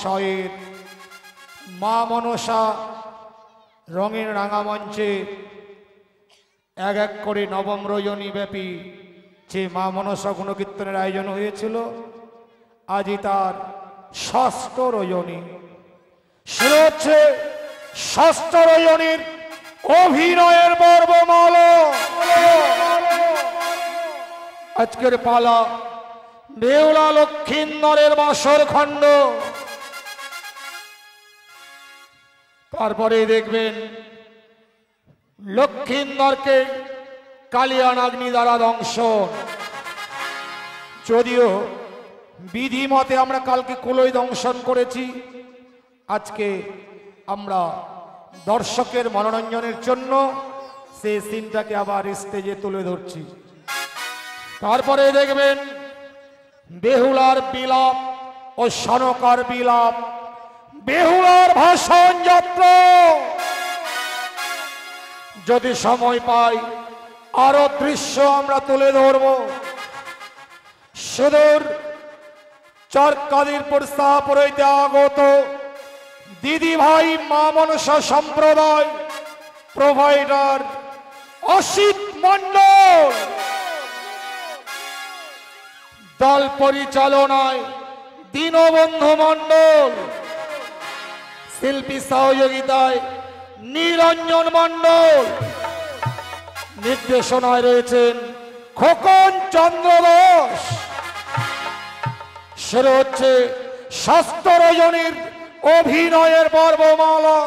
মহাশয়ের মা মনসা রঙের রাঙামঞ্চে এক এক করে নবম রজনী ব্যাপী যে মা মনসা গুণকীর্তনের আয়োজন হয়েছিল, আজই তার ষষ্ঠ রজনী। শুরু হচ্ছে ষষ্ঠ রজনীর অভিনয়ের পর্বমালা। আজকের পালা বেহুলা লক্ষিন্দরের বাসর খণ্ড। তারপরে দেখবেন লক্ষিন্দরকে কালিয়ানাগ্নি দ্বারা দংশন। যদিও বিধিমতে আমরা কালকে কুলোই দংশন করেছি, আজকে আমরা দর্শকের মনোরঞ্জনের জন্য সেই সিনটাকে আবার স্টেজে তুলে ধরছি। তারপরে দেখবেন বেহুলার বিলাপ ও সনকার বিলাপ, বেহুলার ভাষণ যাত্রা। যদি সময় পাই আরো দৃশ্য আমরা তুলে ধরব। সুদূর চরকাদিরপুর শাহপুর হইতে আগত দিদি ভাই মা মনসা সম্প্রদায় প্রোভাইডার অসিত মণ্ডল দল পরিচালনায় দীনবন্ধু মণ্ডল, শিল্পী সহযোগিতায় নিরঞ্জন মণ্ডল, নির্দেশনায় রয়েছেন খোকন চন্দ্র দাস। শুরু হচ্ছে ষষ্ঠ রজনীর অভিনয়ের পর্বমালা।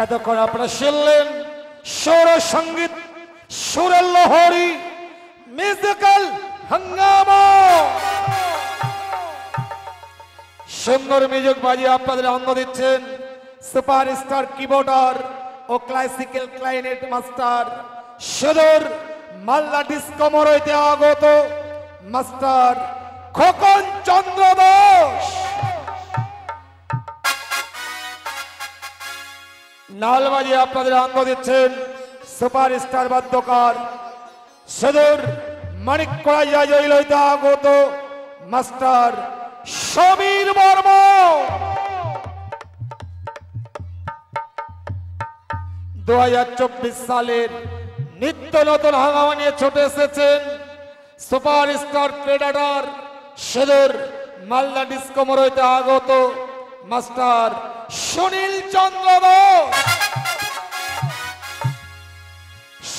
এতক্ষণ আপনারা শুনলেন সৌর সঙ্গীত, সুরের লহরী, মিউজিক্যাল হাঙ্গামা। সুন্দর মিউজিক বাজিয়ে আপনাদের আনন্দ দিচ্ছেন সুপারস্টার কিবোর্ডার ও ক্লাসিক্যাল ক্লারিনেট মাস্টার সুদূর মালদা ডিসকমর হইতে আগত মাস্টার খোকন চন্দ্র দাস। নাল বাজিয়ে আপনাদের আনন্দ দিচ্ছেন সুপারস্টার বাদ্যকার সুদূর মানিককড়া জৈল হইতে আগত মাস্টার সমীর বর্মা। 2024 সালের নিত্য নতুন হাঙ্গামা নিয়ে ছুটে এসেছেন সুপারস্টার প্রেডাটর সুদূর মালদা ডিসকমর হইতে আগত মাস্টার সুনীল চন্দ্র দাস।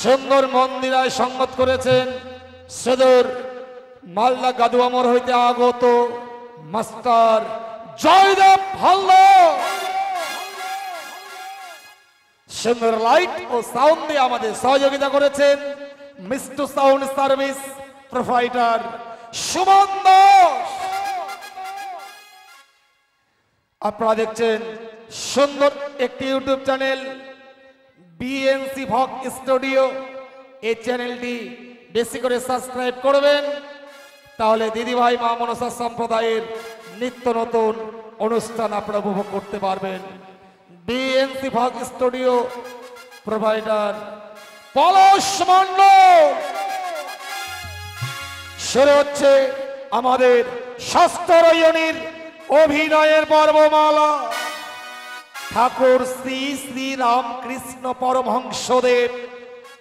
সুন্দর মন্দিরায় সঙ্গত করেছেন সুদূর মালদা গাদুয়ামর হইতে আগত মাস্টার জয়দেব হালদার। সুন্দর লাইট ও সাউন্ড দিয়ে আমাদের সহযোগিতা করেছেন Mishtu sound service provider Suman Das. আপনারা দেখছেন সুন্দর একটি ইউটিউব চ্যানেল বিএনসি ভক স্টুডিও। এই চ্যানেলটি বেশি করে সাবস্ক্রাইব করবেন, তাহলে দিদিভাই মা মনসা সম্প্রদায়ের নিত্য নতুন অনুষ্ঠান আপনারা উপভোগ করতে পারবেন। বিএনসি ভক স্টুডিও প্রোভাইডার পলাশ মণ্ডল। শুরু হচ্ছে আমাদের ষষ্ঠ রজনীর অভিনয়ের পর্বমালা। ঠাকুর শ্রী শ্রী রামকৃষ্ণ পরমহংসদেব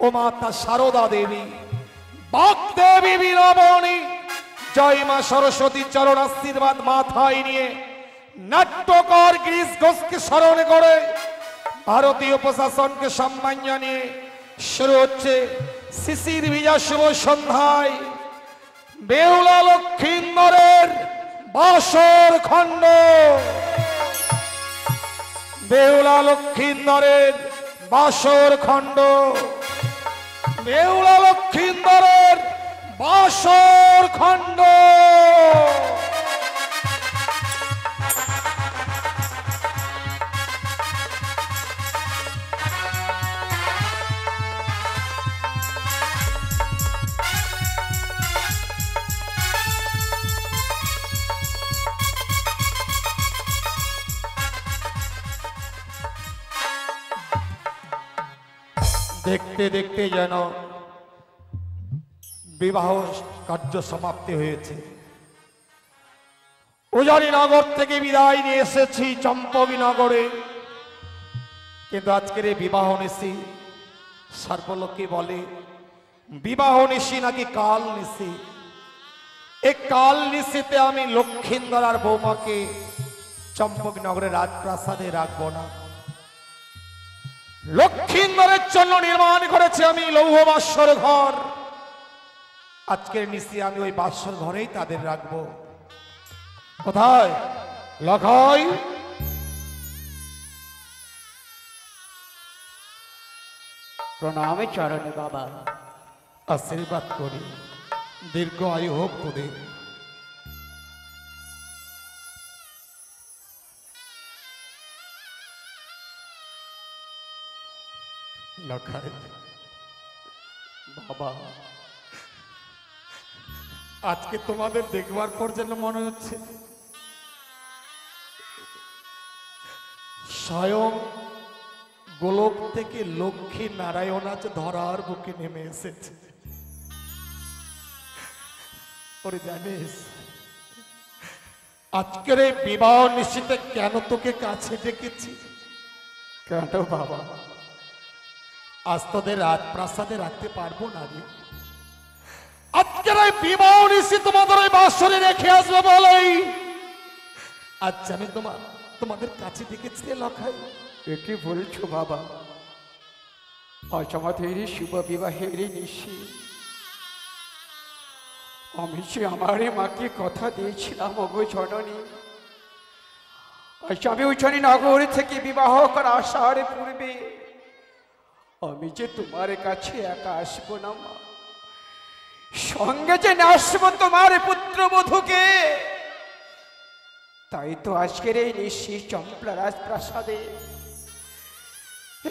ও মাতা সারদা দেবী, বাগদেবী বীরবনী, জয় মা সরস্বতী চরণ আশীর্বাদ মাথায় নিয়ে নাট্যকার গিরিশ ঘোষকে স্মরণ করে ভারতীয় প্রশাসনকে সম্মান জানিয়ে শুরু হচ্ছে শিশির ভিজা শুভ সন্ধ্যায় বেহুলা লক্ষিন্দরের বাসর খণ্ড। বেহুলা লক্ষিন্দরের বাসর খণ্ড, বেহুলা লক্ষিন্দরের বাসর খণ্ড। দেখতে দেখতে যেন বিবাহ কার্য সমাপ্তি হয়েছে। উজানি নগর থেকে বিদায় নিয়ে এসেছি চম্পকী নগরে, কিন্তু আজকের এই বিবাহ নিশি সর্বলোকে বলে বিবাহ নিশি নাকি কাল নিশি। এই কাল নিশিতে আমি লক্ষিন্দর আর বৌমাকে চম্পকী নগরের রাজপ্রাসাদে রাখবো না। লক্ষিন্দরের জন্য নির্মাণ করেছে আমি লৌহ বাসর ঘর। আজকের নিশি আমি ওই বাসর ঘরেই তাদের রাখবো। কোথায় লখাই? প্রণামে চরণে বাবা। আশীর্বাদ করি, দীর্ঘ আয়ু হোক তোদের। লখাই বাবা, আজকে তোমাদের দেখবার পর যেন মনে হচ্ছে স্বয়ং গোলক থেকে লক্ষ্মী নারায়ণ আজ ধরার বুকে নেমে এসেছে। ওরে জানিস আজকের এই বিবাহ নিশ্চিতে কেন তোকে কাছে ডেকেছি? কেন বাবা? আজ তোদের রাজপ্রাসাদে রাখতে পারবো না রে। আজকের এই বিবাহ নিশ্চিত তোমাদের ওই বাসরে রেখে আসবো বলেই আচ্ছা আমি তোমাদের কাছে ডেকেছি রে লখাই। একে বলছো বাবা? আজ আমাদের শুভ বিবাহের নিশি। আমি যে আমার মাকে কথা দিয়েছিলাম ওগো জননী, আজ আমি উজানি নগর থেকে বিবাহ করা আসার পূর্বে আমি যে তোমার কাছে একা আসবো না মা, সঙ্গে যে আসবো তোমার পুত্রবধূকে। তাই তো আজকের এই নিশি চম্পলা রাজপ্রাসাদে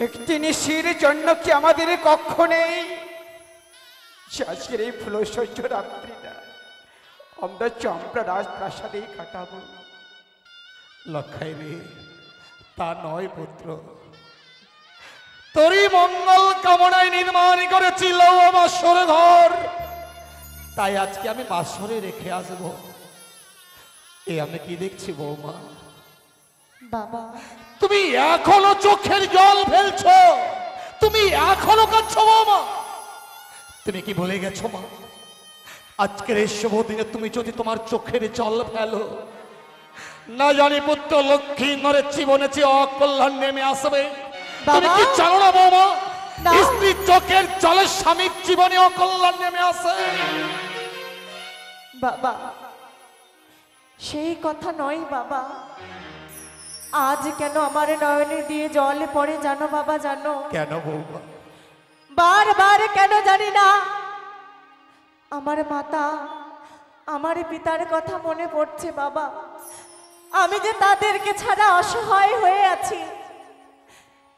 একটি নিশির জন্য কি আমাদের কক্ষ নেই? আজকের এই ফুলসজ্জ রাত্রিটা আমরা চম্পলা রাজপ্রাসাদেই কাটাবো। লখাই রে, তা নয় পুত্র, তোরই মঙ্গল কামনায় নির্মাণ করেছিল বাসর ঘর, তাই আজকে আমি বাসরে রেখে আসবো। এ আমি কি দেখছি বৌমা? বাবা, তুমি এখনো চোখের জল ফেলছো, তুমি এখনো কাঁদছো বৌমা। তুমি কি ভুলে গেছো মা, আজকের এই শুভ দিনে তুমি যদি তোমার চোখের জল ফেলো, না জানি পুত্র লক্ষ্মীন্দরের জীবনে যে অকল্যাণ নেমে আসবে। তুমি কি জানো না বৌমা, স্ত্রীর চোখের জলের স্বামীর জীবনে অকল্যাণ নেমে আসে? বাবা, সেই কথা নয় বাবা। আজ কেন আমার নয়নে দিয়ে জল পড়ে জানো বাবা? জানো কেন বৌমা? বারবার কেন জানি না আমার মাতা, আমার পিতার কথা মনে পড়ছে বাবা। আমি যে তাদেরকে ছাড়া অসহায় হয়ে আছি,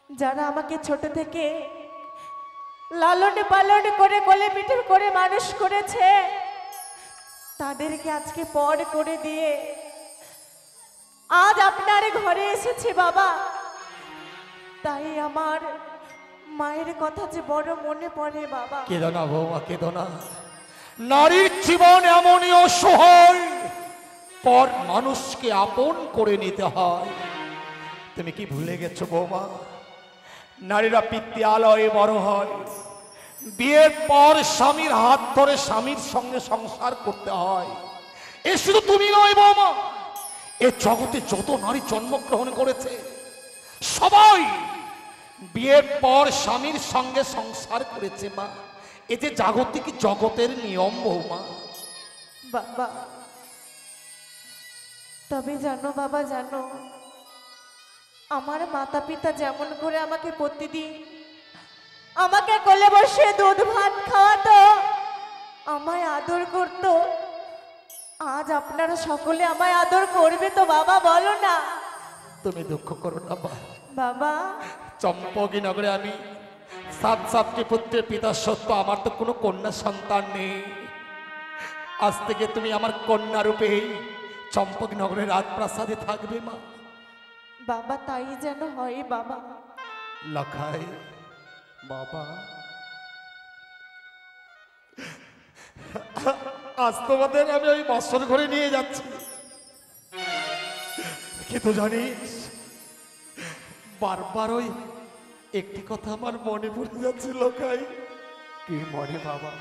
যারা আমাকে ছোট থেকে লালন পালন করে কোলে পিঠে করে মানুষ করেছে, তাদেরকে আজকে পর করে দিয়ে আজ আপনার ঘরে এসেছে বাবা। তাই আমার মায়ের কথা যে বড় মনে পড়ে বাবা। কেঁদো না বৌমা, কেঁদো না। নারীর জীবন এমনই অসহায়, পর মানুষকে আপন করে নিতে হয়। তুমি কি ভুলে গেছো বৌমা, নারীরা পিতৃ আলয়ে বড় হয়, বিয়ের পর স্বামীর হাত ধরে স্বামীর সঙ্গে সংসার করতে হয়। এ শুধু তুমি নয় বৌমা, এ জগতে যত নারী জন্মগ্রহণ করেছে সবাই বিয়ের পর স্বামীর সঙ্গে সংসার করেছে মা। এ যে জাগতিক জগতের নিয়ম বৌমা। বাবা, তবে জানো বাবা, জানো আমার মাতা পিতা যেমন করে আমাকে প্রতিদিন আমাকে কোলে বসে দুধ ভাত খাওয়াতো, আমায় আদর করতো, আজ আপনারা সকলে আমায় আদর করবে তো বাবা? বলো না। তুমি দুঃখ করো না বাবা। চম্পকী নগরে আমি 7 পুত্রের পিতা সত্য, আমার তো কোনো কন্যা সন্তান নেই। আজ থেকে তুমি আমার কন্যা রূপে চম্পকী নগরের রাজপ্রাসাদে থাকবে মা। বাবা, তাই যেন হয় বাবা। লখাই বাবা, আজ তোমাদের আমি ওই বাসর ঘরে নিয়ে যাচ্ছি। কিন্তু জানিস, বারবার ওই একটি কথা আমার মনে পড়ে যাচ্ছে লোকাই। কি মনে বাবা?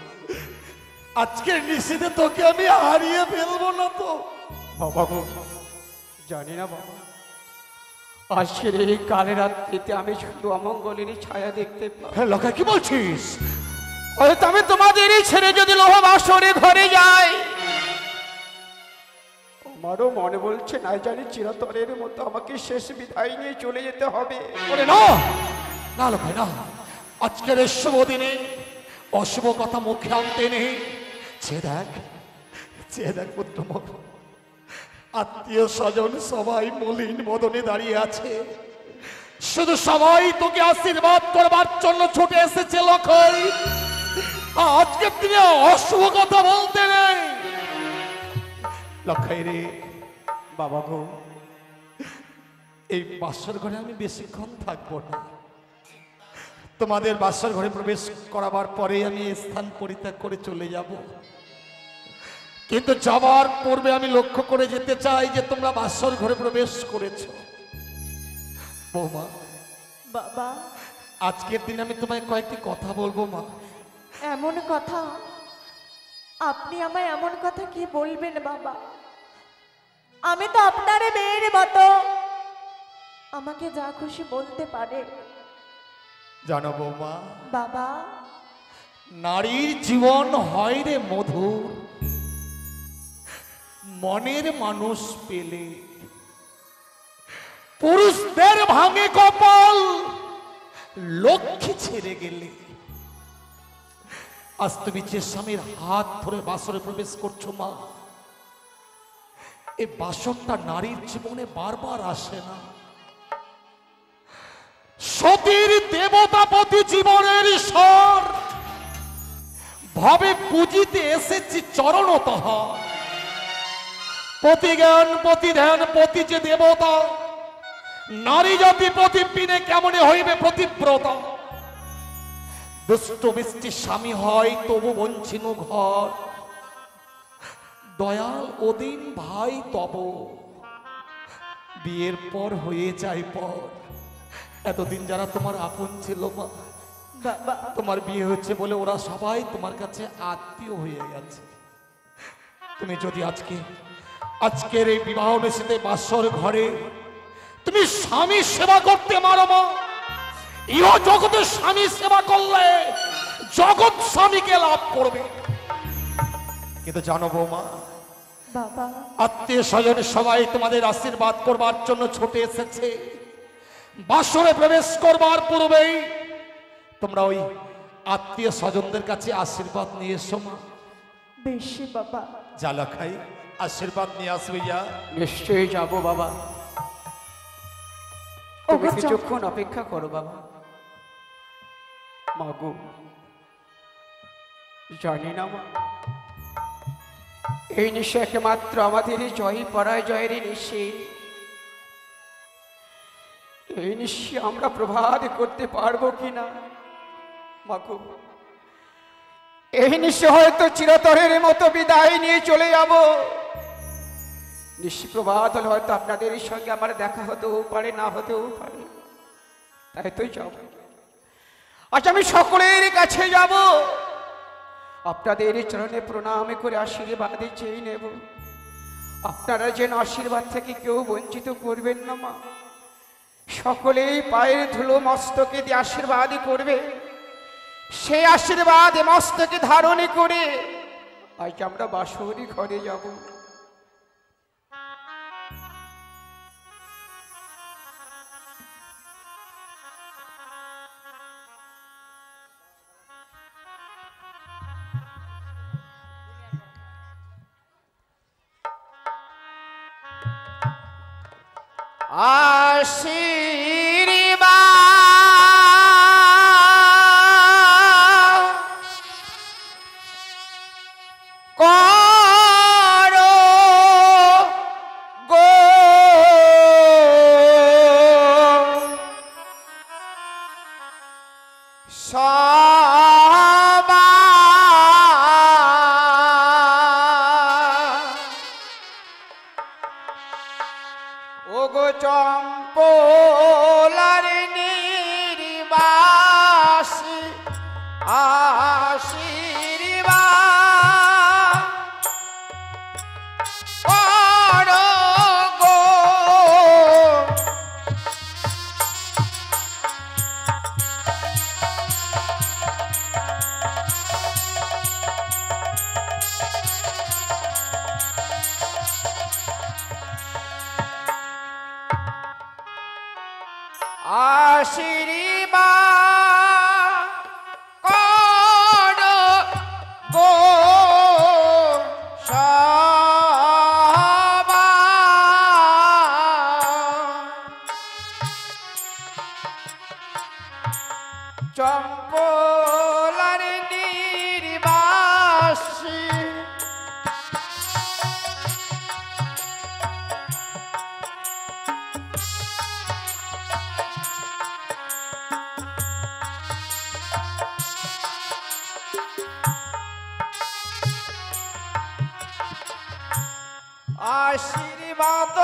আজকের নিশীথে তোকে আমি হারিয়ে ফেলবো না তো? বাবা গো, জানি না বাবা, আজকের এই কালে রাত্রিতে আমি শুধু অমঙ্গলেরই ছায়া দেখতে পাই। হ্যাঁ লোকাই, কি বলছিস? হয়তো আমি তোমাদেরই ছেড়ে যদি লোহ বাসরে ঘরে যাই, আমারও মনে বলছে না জানি চিরতরের মতো আমাকে শেষ বিদায় নিয়ে চলে যেতে হবে। ওরে না না লোকাই না, আজকের এই শুভ দিনে অশুভ কথা মুখে আনতে নেই। চেয়ে দেখ পুত্র মোর, আত্মীয় স্বজন সবাই মলিন বদনে দাঁড়িয়ে আছে, শুধু সবাই তোকে আশীর্বাদ করবার জন্য ছুটে এসেছে লক্ষই। আজকের দিনে অশুভ কথা বলতে নেই। লক্ষাই রে বাবা গো, এই বাসর ঘরে আমি বেশিক্ষণ থাকবো না। তোমাদের বাসর ঘরে প্রবেশ করাবার পরে আমি এই স্থান পরিত্যাগ করে চলে যাব। কিন্তু যাবার পূর্বে আমি লক্ষ্য করে যেতে চাই যে তোমরা বাসর ঘরে প্রবেশ করেছো। বৌমা, বাবা, আজকের দিন আমি তোমায় কয়েকটি কথা বলবো মা। এমন কথা? আপনি আমায় এমন কথা কি বলবেন বাবা? আমি তো আপনার মেয়ের মতো, আমাকে যা খুশি বলতে পারে। জানো বৌমা, বাবা, নারীর জীবন হয় রে মধুর, মনের মানুষ পেলে। পুরুষদের ভাঙে কপাল লক্ষ্মী ছেড়ে গেলে। আজ তুমি যে স্বামীর হাত ধরে বাসরে প্রবেশ করছো মা, এই বাসরটা নারীর জীবনে বারবার আসে না। সতীর দেবতাপতি জীবনের ঈশ্বর ভাবে পুজিতে এসেছি চরণতঃ। পতি জ্ঞান পতি ধ্যান পতি যে দেবতা, নারী জাতি প্রতিপিনে কেমনে হইবে প্রতিব্রতা। দুষ্ট মিষ্টি স্বামী হয় তবু বঞ্চিন ঘর, দয়াল ওদিন ভাই তব বিয়ের পর হয়ে যায় পর। এতদিন যারা তোমার আপন ছিল মা, বাবা, তোমার বিয়ে হচ্ছে বলে ওরা সবাই তোমার কাছে আত্মীয় হয়ে গেছে। তুমি যদি আজকের এই বিবাহ নিষেধে বাসর ঘরে তুমি স্বামী সেবা করতে মারো মা, ইহ জগতের স্বামী সেবা করলে জগৎ স্বামীকে লাভ করবে। কিন্তু জানো বৌমা, বাবা, আত্মীয় স্বজন সবাই তোমাদের আশীর্বাদ করবার জন্য ছুটে এসেছে। বাসরে প্রবেশ করবার পূর্বেই তোমরা ওই আত্মীয় স্বজনদের কাছে আশীর্বাদ নিয়ে এসো মা। বেশি বাবা। জ্বালা খাই আশীর্বাদ নিয়ে আসবে। যা নিশ্চয়ই যাব বাবা, তুমি কিছুক্ষণ অপেক্ষা করো বাবা। মাগো, জানি না মা, এই নিশে একমাত্র আমাদের জয় পরাজয়ের নিশে। এই নিশে আমরা প্রভাত করতে পারবো কিনা মাগো। এই নিশে হয়তো চিরতরের মতো বিদায় নিয়ে চলে যাব। নিশিপ্রভাত হলে হয়তো আপনাদের সঙ্গে আমার দেখা হতেও পারে, না হতেও পারে, তাই তো যাব। আচ্ছা, আমি সকলের কাছে যাব, আপনাদের চরণে প্রণাম করে আশীর্বাদ চেয়ে নেব। আপনারা যেন আশীর্বাদ থেকে কেউ বঞ্চিত করবেন না মা। সকলেই পায়ের ধুলো মস্তকে দিয়ে আশীর্বাদ করবে। সেই আশীর্বাদ মস্তকে ধারণ করে আজ আমরা বাসরি ঘরে যাব। আশীর্বাদ করো গো সবাই। ওগো চম্পলার নির্বাসী আশীর্বাদ করো গো। আশীর্বাদ করো গো সবাই। চম্পলার নির্বাসী আশীর্বাদ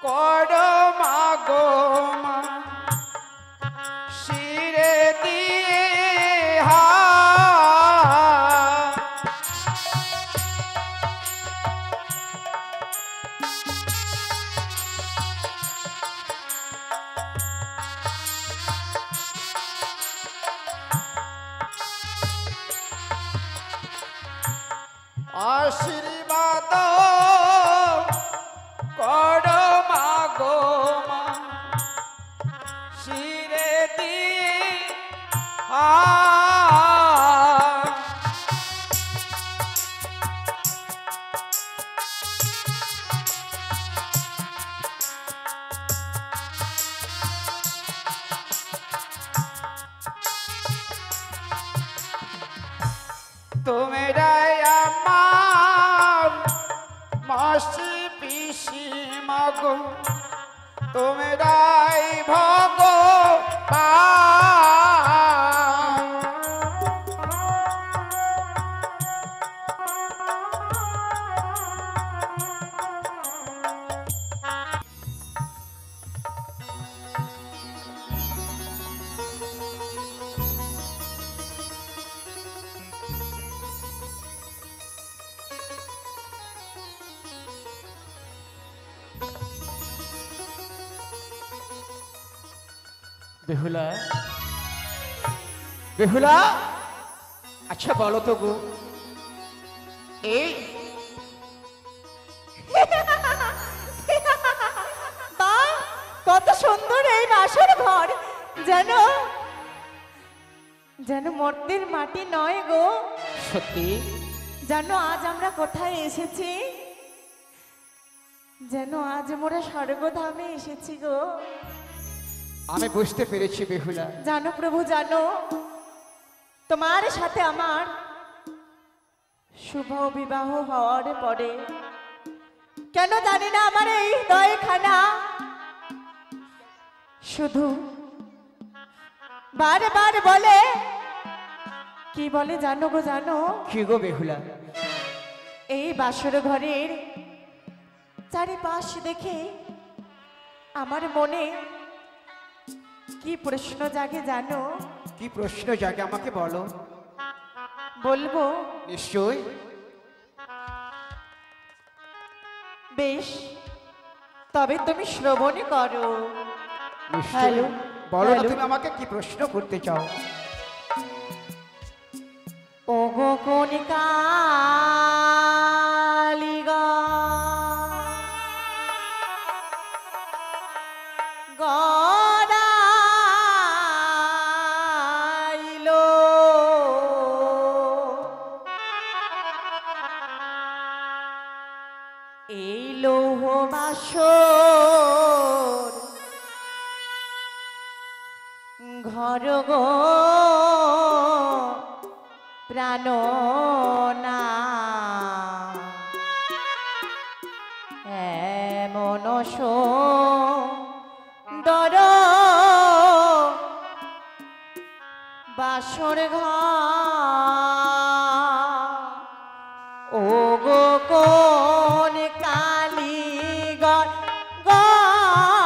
কর মাগো মা শিরে দিয়ে হাত। আশীর্বাদ কর মাগো মা শিরে দিয়ে হাত। তোমরাই আমার মাসি পিসি মাগো, তোমরাই ভগবান। বেহুলা, বেহুলা, আচ্ছা বলো তো গো, এই বা কত সুন্দর এই বাসর ঘর, যেন যেন মর্তের মাটি নয় গো। সত্যি জানো আজ আমরা কোথায় এসেছি? যেন আজ মোরা স্বর্গধামে এসেছি গো। আমি বুঝতে পেরেছি বেহুলা। জানো প্রভু, জানো তোমার সাথে আমার শুভ বিবাহ হওয়ার পরে কেন জানি না আমার এই হৃদয়খানা শুধু বারবার বলে, কি বলে জানো গো, জানো কি গো বেহুলা? এই বাসর ঘরের চারিপাশ দেখে আমার মনে কি প্রশ্ন জাগে জানো? কি প্রশ্ন জাগে আমাকে বলো। বলবো? নিশ্চয়। বেশ, তবে তুমি শ্রবণ করো। নিশ্চয় হ্যালো, বলো না, হ্যালো। তুমি আমাকে কি প্রশ্ন করতে চাও? ও গো কনিকালিগা গড়াইলো এই লৌহ বাসর ঘর গো প্রাণনা এমন সুন্দর বাসর ঘর ও গো কোন কালী গড়াইল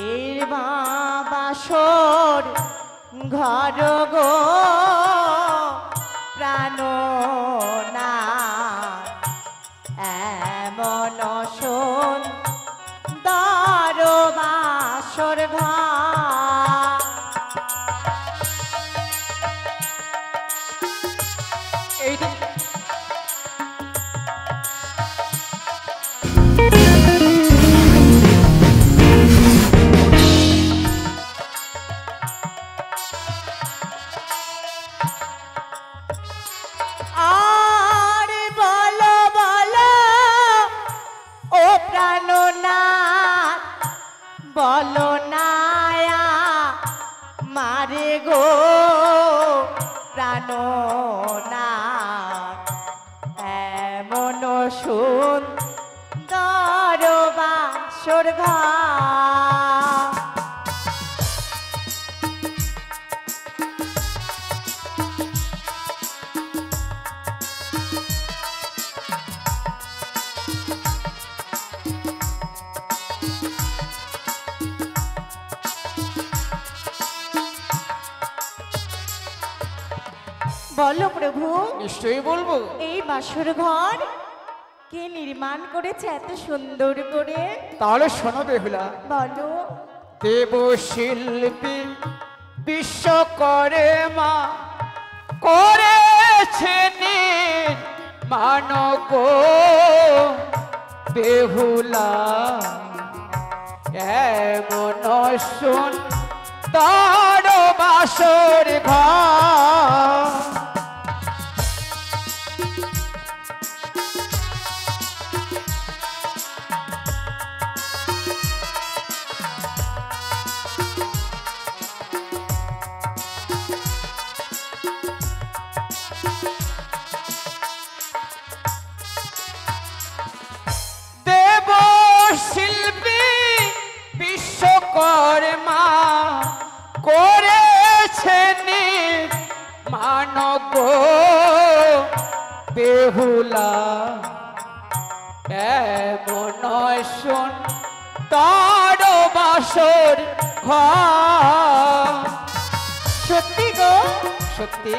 এর বাসর ঘর গো প্রাণনা এমন সুন্দর বাসর ঘর। এই দিন আর বলো বলো ও প্রাণনাথ বলো নায়া মারে গো প্রাণনাথ এমন সুন্দর বাসর ঘর। বলো প্রভু নিশ্চয়ই বলবো। এই বাসর ঘর কে নির্মাণ করেছে এত সুন্দর করে? তাহলে শোনো বেহুলা। বলো। দেব শিল্পী বিশ্বকর্মা করেছে মানব বেহুলা এমন সুন্দর বাসর ঘর। দেব শিল্পী বিশ্বকর্মা করেছেন মানব বেহুলা এমন সুন্দর বাসর ঘর। সত্যি গো? সত্যি।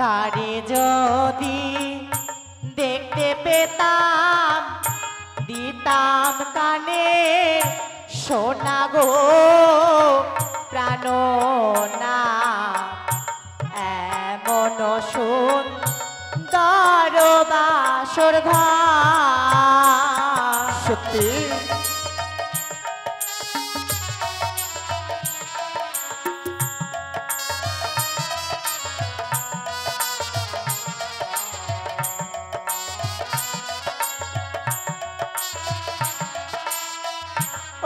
তারে যদি দেখতে পেতাম দিতাম কানে সোনা গো প্রাণনা এমন সুন্দর বাসর ঘর। সত্যি।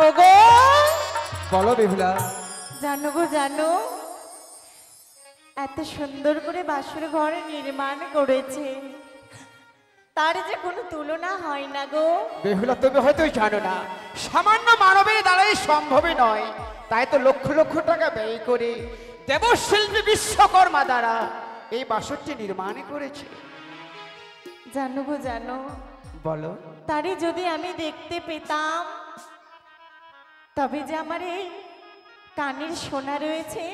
ওগো বলো বেহুলা। জানো গো জানো এত সুন্দর করে বাসর ঘর নির্মাণ করেছে তার যে কোনো তুলনা হয় না গো। বেহুলা তুমি হয়তো জানো না, সামান্য মানবের দ্বারাই সম্ভবই নয়, তাই তো লক্ষ লক্ষ টাকা ব্যয় করে দেবশিল্পী বিশ্বকর্মা দ্বারা এই বাসরটি নির্মাণ করেছে। জানো গো জানো বলো। তারে যদি আমি দেখতে পেতাম তবে যে আমার এই কানের সোনা রয়েছে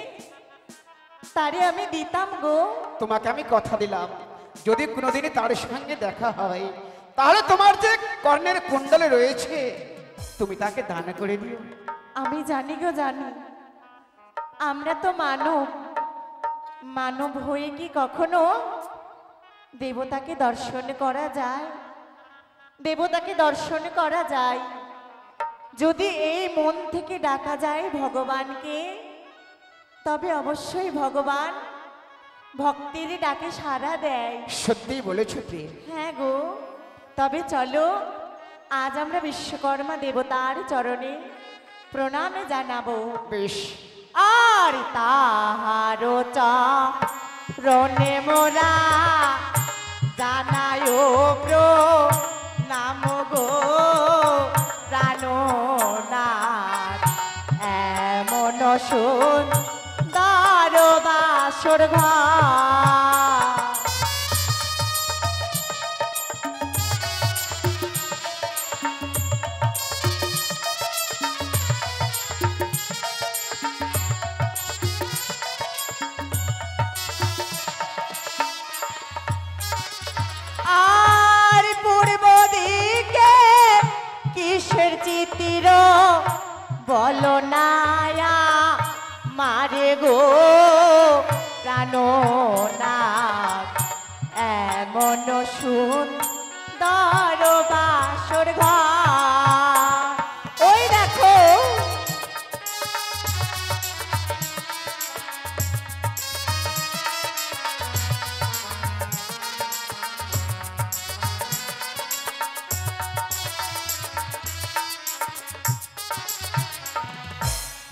তারে আমি দিতাম গো। তোমাকে আমি কথা দিলাম, যদি কোনোদিনই তার সঙ্গে দেখা হয় তাহলে তোমার যে কর্ণের কুণ্ডলে রয়েছে তুমি তাকে দান করে দিও। আমি জানি গো জানি, আমরা তো মানব, মানব হয়ে কি কখনো দেবতাকে দর্শন করা যায়? দেবতাকে দর্শন করা যায় যদি এই মন থেকে ডাকা যায় ভগবানকে, তবে অবশ্যই ভগবান ভক্তির ডাকে সাড়া দেয়। সত্যিই বলেছো প্রিয়। হ্যাঁ গো, তবে চলো আজ আমরা বিশ্বকর্মা দেবতার চরণে প্রণামে জানাবো। বেশ। আর তাহার চরণে মোরা জানায় প্র নাম গো প্রাণনাথ এমন সুন্দর বাসর ঘর। আর পূর্ব দিকে কিসের চিত্র বলো নায়া মারে গো প্রাণনাথ এমন সুন্দর বাসর ঘর। ওই দেখো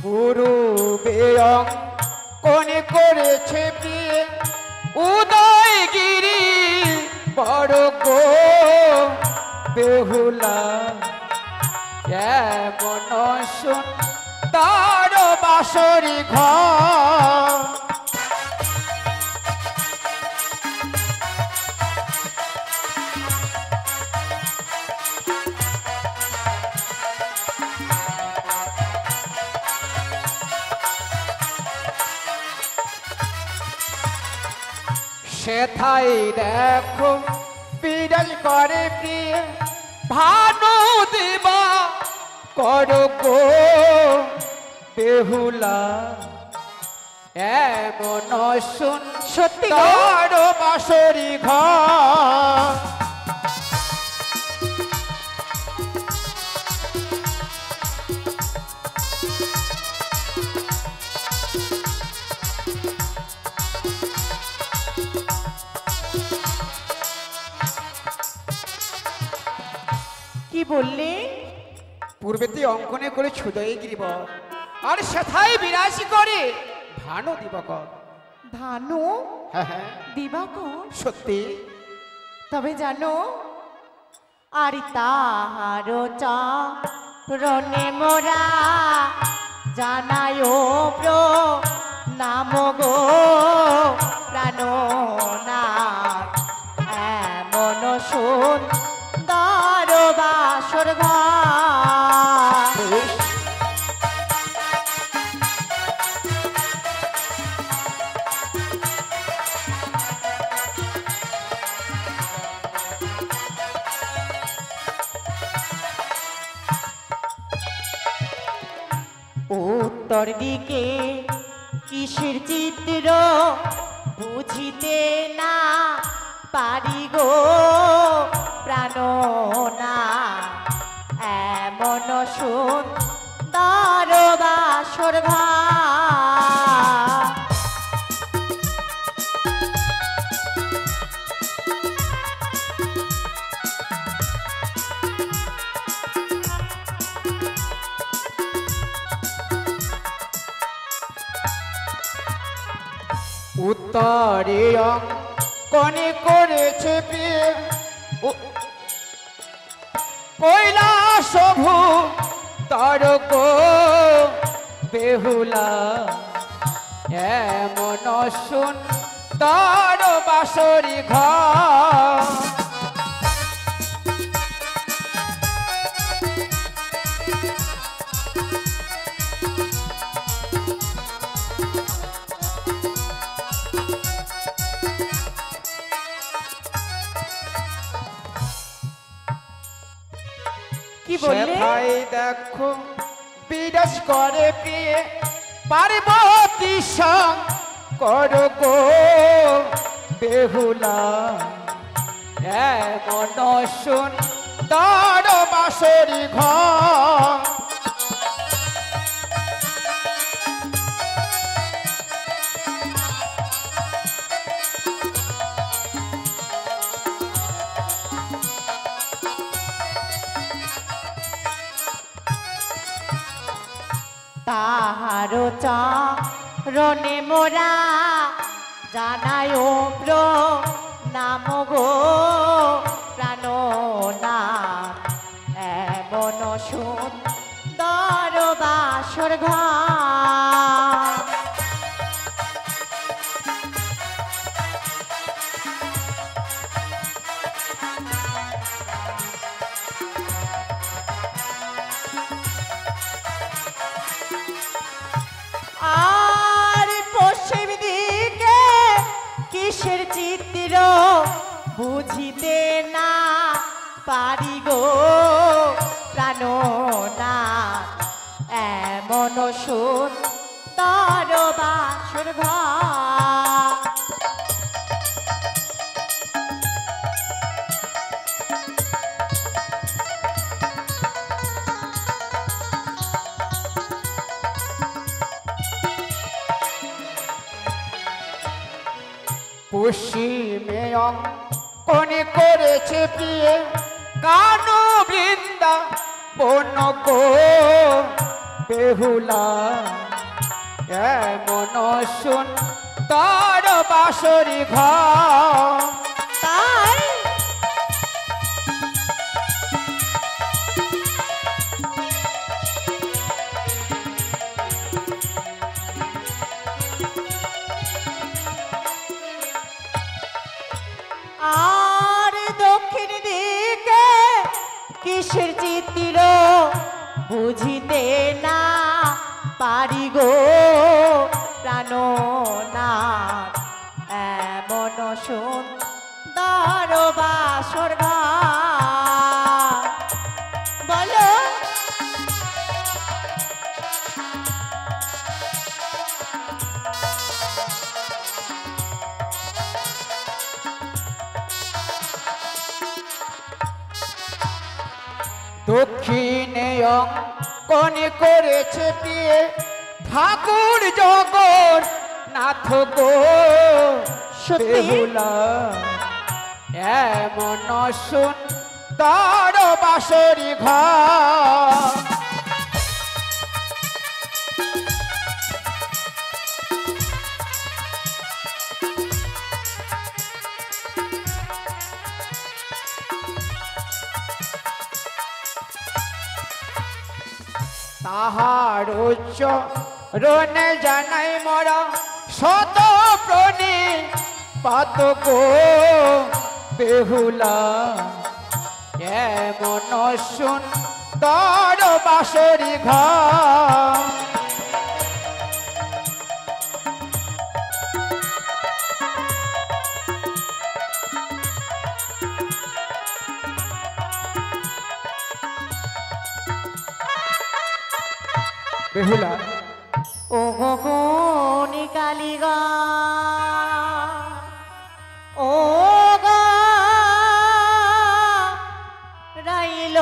পূর্বে অঙ্কনে করেছে বিয়ে উদয়গিরি বড় গো বেহুলা কেমন সুন্দর বাসরি ঘর। সেথাই দেখো বিরাজ করে প্রিয় ভানু দিবা করো গো বেহুলা এমন সত্যি গো? সুন্দর বাসরি ঘর। কি বললি? পূর্বেতে অঙ্কনে করে ছুদয়গিরি বর আর সেথাই বিরাজি করে ভানু দিবাকর। ভানু হ্যাঁ হ্যাঁ দিবাকর? সত্যি। তবে জানো আর তাহার চরণে মোরা জানায় প্র নাম গো প্রাণনাথ এমন সুন্দর বাসর ঘর। উত্তর দিকে কিসের চিত্র বুঝিতে না পারি গো প্রাণনাথ এমন সুন্দর বাসর ঘর। উত্তরে অঙ্কনে করেছে প্রিয় কৈলাস ভূ তার গো বেহুলা এমন সুন্দর বাসরি ঘর। কি বললে? সেথাই দেখো বিরাজ করে প্রিয় পার্বতী শঙ্কর গো বেহুলা এমন সুন্দর বাসরি ঘর। তাহার চরণে মোরা জানায় প্র নাম গো প্রাণনাথ এমন সুন্দর বাসর ঘর। আর পশ্চিম দিকে কিসের চিত্র বুঝিতে না পারি গো প্রাণনাথ এমন সুন্দর বাসর ঘর। পশ্চিমে অঙ্কন করেছে প্রিয়ে কানু বৃন্দা বন গো বেহুলা এমন সুন্দর বাসরি ঘর। তাই আর দক্ষিণ দিকে কিসের চিত্র বুঝিতে না পারি গো প্রাণনাথ এমন সুন্দর বাসর ঘর। বলো দক্ষিণে অঙ্কন করেছে প্রিয়ে ঠাকুর জগর নাথ গো সত্যি? বেহুলা এমন সুন্দর বাসরি ঘর। তাহার উচ্চ রনে জানাই মরা শত প্রণী পাত গো বেহুলা এমন সুন্দর বাসরি ঘর। বেহুলা ও গনি কালিগা ও গা রাইল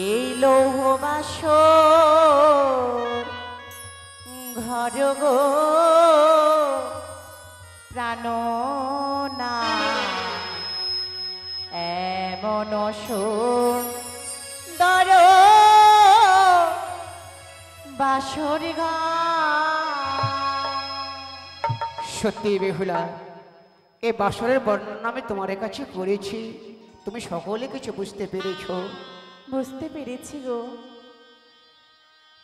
এই লৌহ বাসর ঘর গো প্রাণনাথ এমন সুন্দর বাসর ঘর। সত্যি বেহুলা এই বাসরের বর্ণনা আমি তোমার কাছে করেছি, তুমি সকলে কিছু বুঝতে পেরেছো? বুঝতে পেরেছি গো,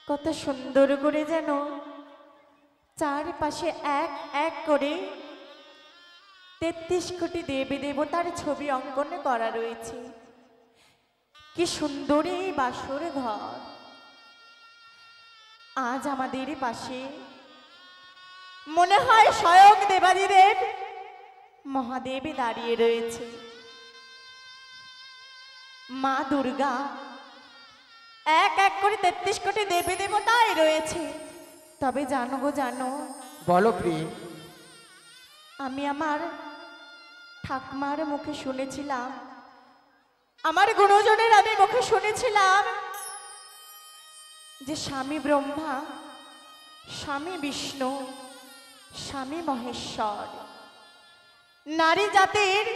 কত সুন্দর করে যেন চারপাশে এক এক করে ৩৩ কোটি দেবী দেবতার ছবি অঙ্কন করা রয়েছে। কি সুন্দর এই বাসর ঘর। আজ আমাদের পাশে মনে হয় স্বয়ং দেবাদিদেব মহাদেবী দাঁড়িয়ে রয়েছে। মা দুর্গা এক এক করে ৩৩ কোটি দেবী দেবতাই রয়েছে। তবে জানো গো জানো, বলো প্রিয়। আমি আমার ঠাকুমার মুখে শুনেছিলাম, আমার গুরুজনের আমি মুখে শুনেছিলাম যে স্বামী ব্রহ্মা, স্বামী বিষ্ণু, স্বামী মহেশ্বর নারী জাতির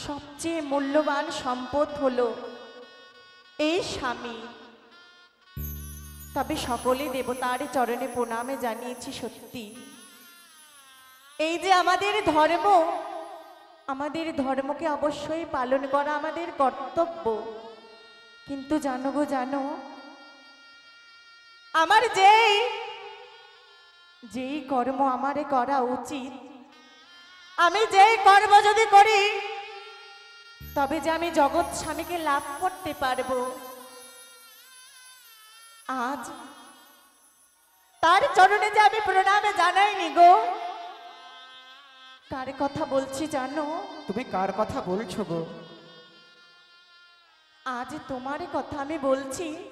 সবচেয়ে মূল্যবান সম্পদ হলো এই স্বামী। তবে সকলে দেবতার চরণে প্রণামে জানিয়েছি, সত্যি এই যে আমাদের ধর্মকে অবশ্যই পালন করা আমাদের কর্তব্য। কিন্তু জানো গো, জানো, আমার যেই কর্ম আমারে করা উচিত, আমি যেই কর্ম যদি করি তবে যে আমি জগৎ স্বামীকে লাভ করতে পারবো, আজ তার চরণে যে আমি প্রণামে জানাইনি গো। কার কথা বলছি জানো? তুমি কার কথা বলছো গো? আজ তোমার কথা আমি বলছি।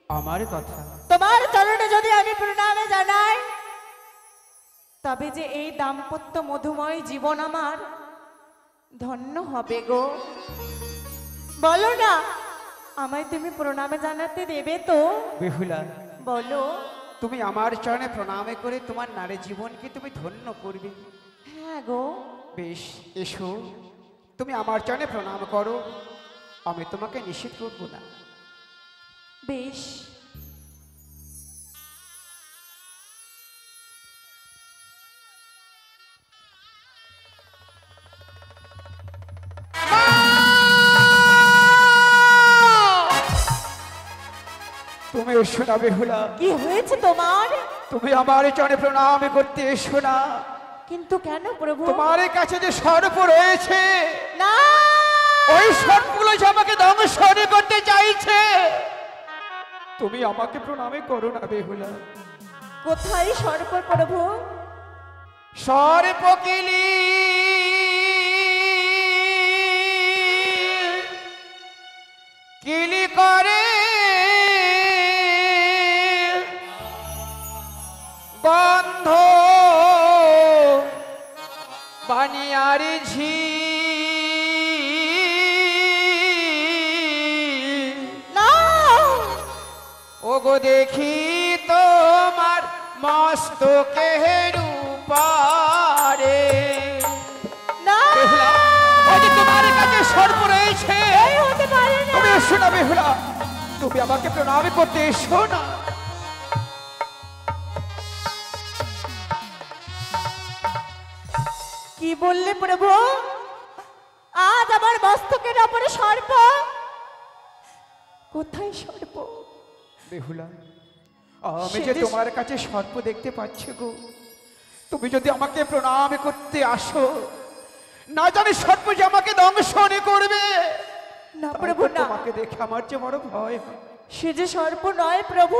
আমার কথা? তোমার চরণে যদি আমি প্রণামে জানাই তবে যে এই দাম্পত্য মধুময় জীবন আমার ধন্য হবে গো। বলো না, আমায় তুমি প্রণামে জানাতে দেবে তো? বেহুলা, বলো। তুমি আমার চরণে প্রণামে করে তোমার নারী জীবনকে তুমি ধন্য করবে। হ্যাঁ গো। বেশ, এসো, তুমি আমার চরণে প্রণাম করো, আমি তোমাকে নিষেধ করবো না। বেশ। তুমি এসো না বেহুলা। কি হয়েছে তোমার? তুমি আমার চরণে প্রণাম করতে এসো না। কিন্তু কেন প্রভু? তোমার কাছে যে সর্প রয়েছে, না, ওই সর্পগুলো যে আমাকে দংশন করতে চাইছে। তুমি আমাকে প্রণামে করো না বেহুলা। কোথায় সর্প প্রভু? সর্প কিলি কিলি করে বন্ধ বানিয়ার ঝি না, ওগো দেখি তোমার মস্তকে রূপারে। না, বেহুলা, ওই যে তোমার কাছে সর্প রয়েছে। এই হতে পারে না। তুমি এসো না বেহুলা, তুমি আমাকে প্রণাম করতে এসো না। কি বললে প্রভু? আজ আমার মস্তকের ওপরে সর্প? কোথায় সর্প? বেহুলা, আমি যে সেদিন- তোমার কাছে সর্প দেখতে পাচ্ছি গো। তুমি যদি আমাকে প্রণাম করতে আসো, না জানি সর্প যে আমাকে দংশন করবে। না তাই প্রভু, তো না, তোমাকে দেখে আমার যে বড় ভয় হয়। সে যে সর্প নয় প্রভু।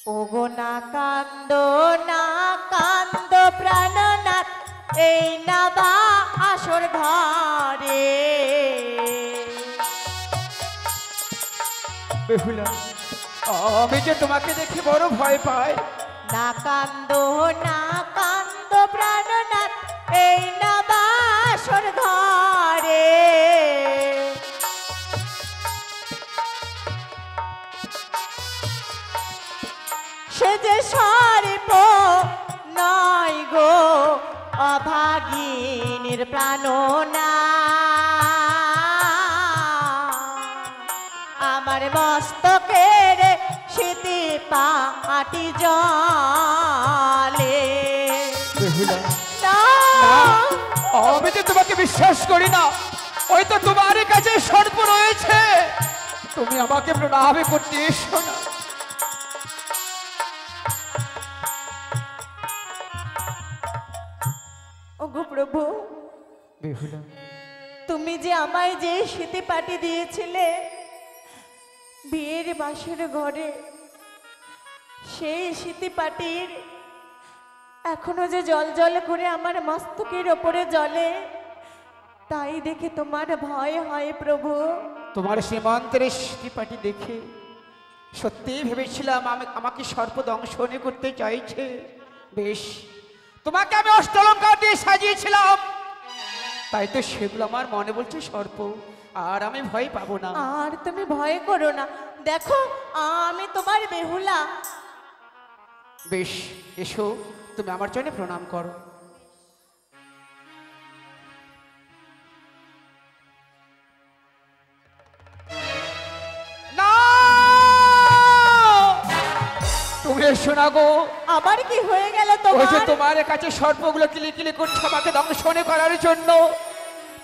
ওগো না কান্দ, না কান্দ প্রাণনাথ, এই না বা আসর ঘরে। বেহুলা, আমি যে তোমাকে দেখে বড় ভয় পাই। না কান্দ, না কান্দ প্রাণনাথ, এই না বা আসর ঘরে। সে যে সর্প নয় গো, অভাগিনীর প্রাণনা। আমার মস্তকের স্মৃতি পাটি জলে। বেহুলা, না, আমি যে তোমাকে বিশ্বাস করি না। ওই তো তোমার কাছে সর্প রয়েছে, তুমি আমাকে প্রণাম করতে এসো না। ওগো প্রভু, বেহুলা, তুমি যে আমায় যে স্মৃতি পাটি দিয়েছিলে বিয়ের বাসের ঘরে, সেই স্মৃতি পাটির এখনো যে জল জল করে আমার মস্তকের ওপরে জ্বলে, তাই দেখে তোমার ভয় হয় প্রভু। তোমার সীমান্তের স্মৃতিপাটি দেখে সত্যিই ভেবেছিলাম আমাকে সর্প দংশন করতে চাইছে। বেশ, তোমাকে আমি অষ্টলঙ্কার দিয়ে সাজিয়েছিলাম, তাই তো সেগুলো আমার মনে বলছে সর্প। আর আমি ভয় পাবো না। আর তুমি ভয় করো না, দেখো আমি তোমার বেহুলা। বেশ, এসো, তুমি আমার জন্য প্রণাম করো। না, তুমি তুমি এসো না গো। আমার কি হয়ে গেল ওই যে তোমার? তোমার কাছে সর্পগুলো কিলি করছে আমাকে দংশন করার জন্য,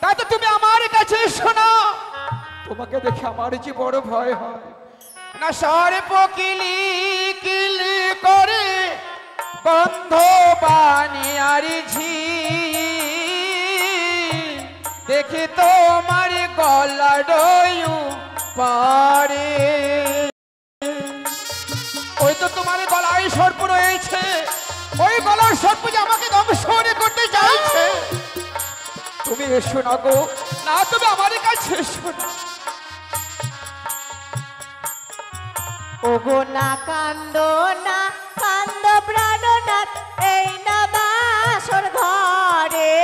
তাই তো তুমি আমার কাছে এসো না। তোমাকে দেখে আমার যে বড় ভয় হয় না। সর্প কিলি করে বন্ধ বাণী আর ঝি, দেখি তোমার গলা ডয়ু পারে। ওই তো তোমার গলায় সর্প রয়েছে, ওই গলার সর্প যে আমাকে দংশন করতে চাইছে। তুমি এসো না গো, না তুমি আমার কাছে এসো না। ওগো না কান্দো না কান্দো প্রাণনাথ, এই না বাসর ঘরে।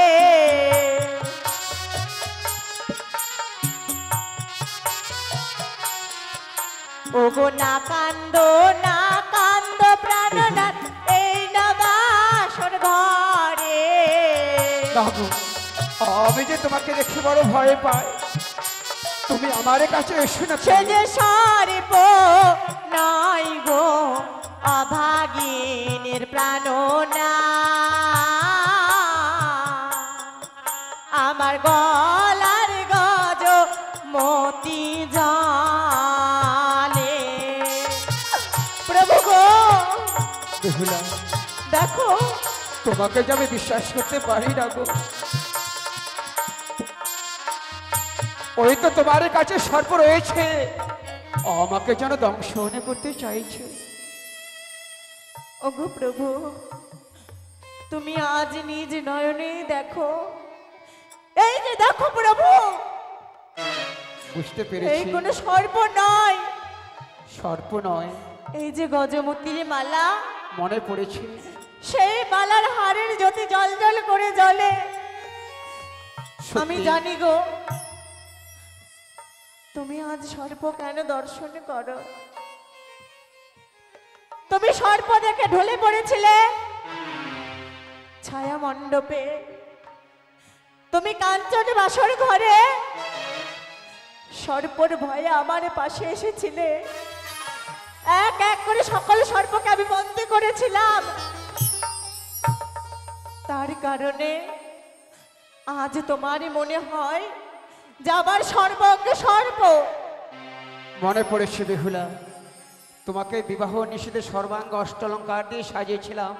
ওগো না কান্দো প্রাণনাথ, এই না বাসর ঘরে। না গো, আমি যে তোমাকে দেখে বড় ভয় পাই, তুমি আমার কাছে এসো না। সে যে সর্প নাই গো অভাগিনীর প্রাণনা, আমার গলার গজ মতি জালে। প্রভু গো বেহুলা, দেখো, তোমাকে যে আমি বিশ্বাস করতে পারি না গো। ওই তো তোমার কাছে সর্প রয়েছে, আমাকে যেন দংশন করতে চাইছে। ওগো প্রভু, তুমি আজ নিজ নয়নে দেখো, এই যে দেখো প্রভু, বুঝতে এই পেরেছি কোনো সর্প নয়, সর্প নয়। এই যে গজমতির মালা, মনে পড়েছে সেই মালার হারের জ্যোতি জল জল করে জ্বলে। আমি সত্যি? জানি গো, তুমি আজ সর্প কেন দর্শন করো। তুমি সর্প দেখে ঢলে পড়েছিলে ছায়া মণ্ডপে, তুমি কাঞ্চন বাসর ঘরে সর্পর ভয়ে আমার পাশে এসেছিলে। এক এক করে সকল সর্পকে আমি বন্দী করেছিলাম। তার কারণে আজ তোমারই মনে হয় যে আমার সর্বজ্ঞ সর্প। মনে পড়েছে বেহুলা, তোমাকে বিবাহ নিষেধে সর্বাঙ্গ অষ্টলঙ্কার দিয়ে সাজিয়েছিলাম।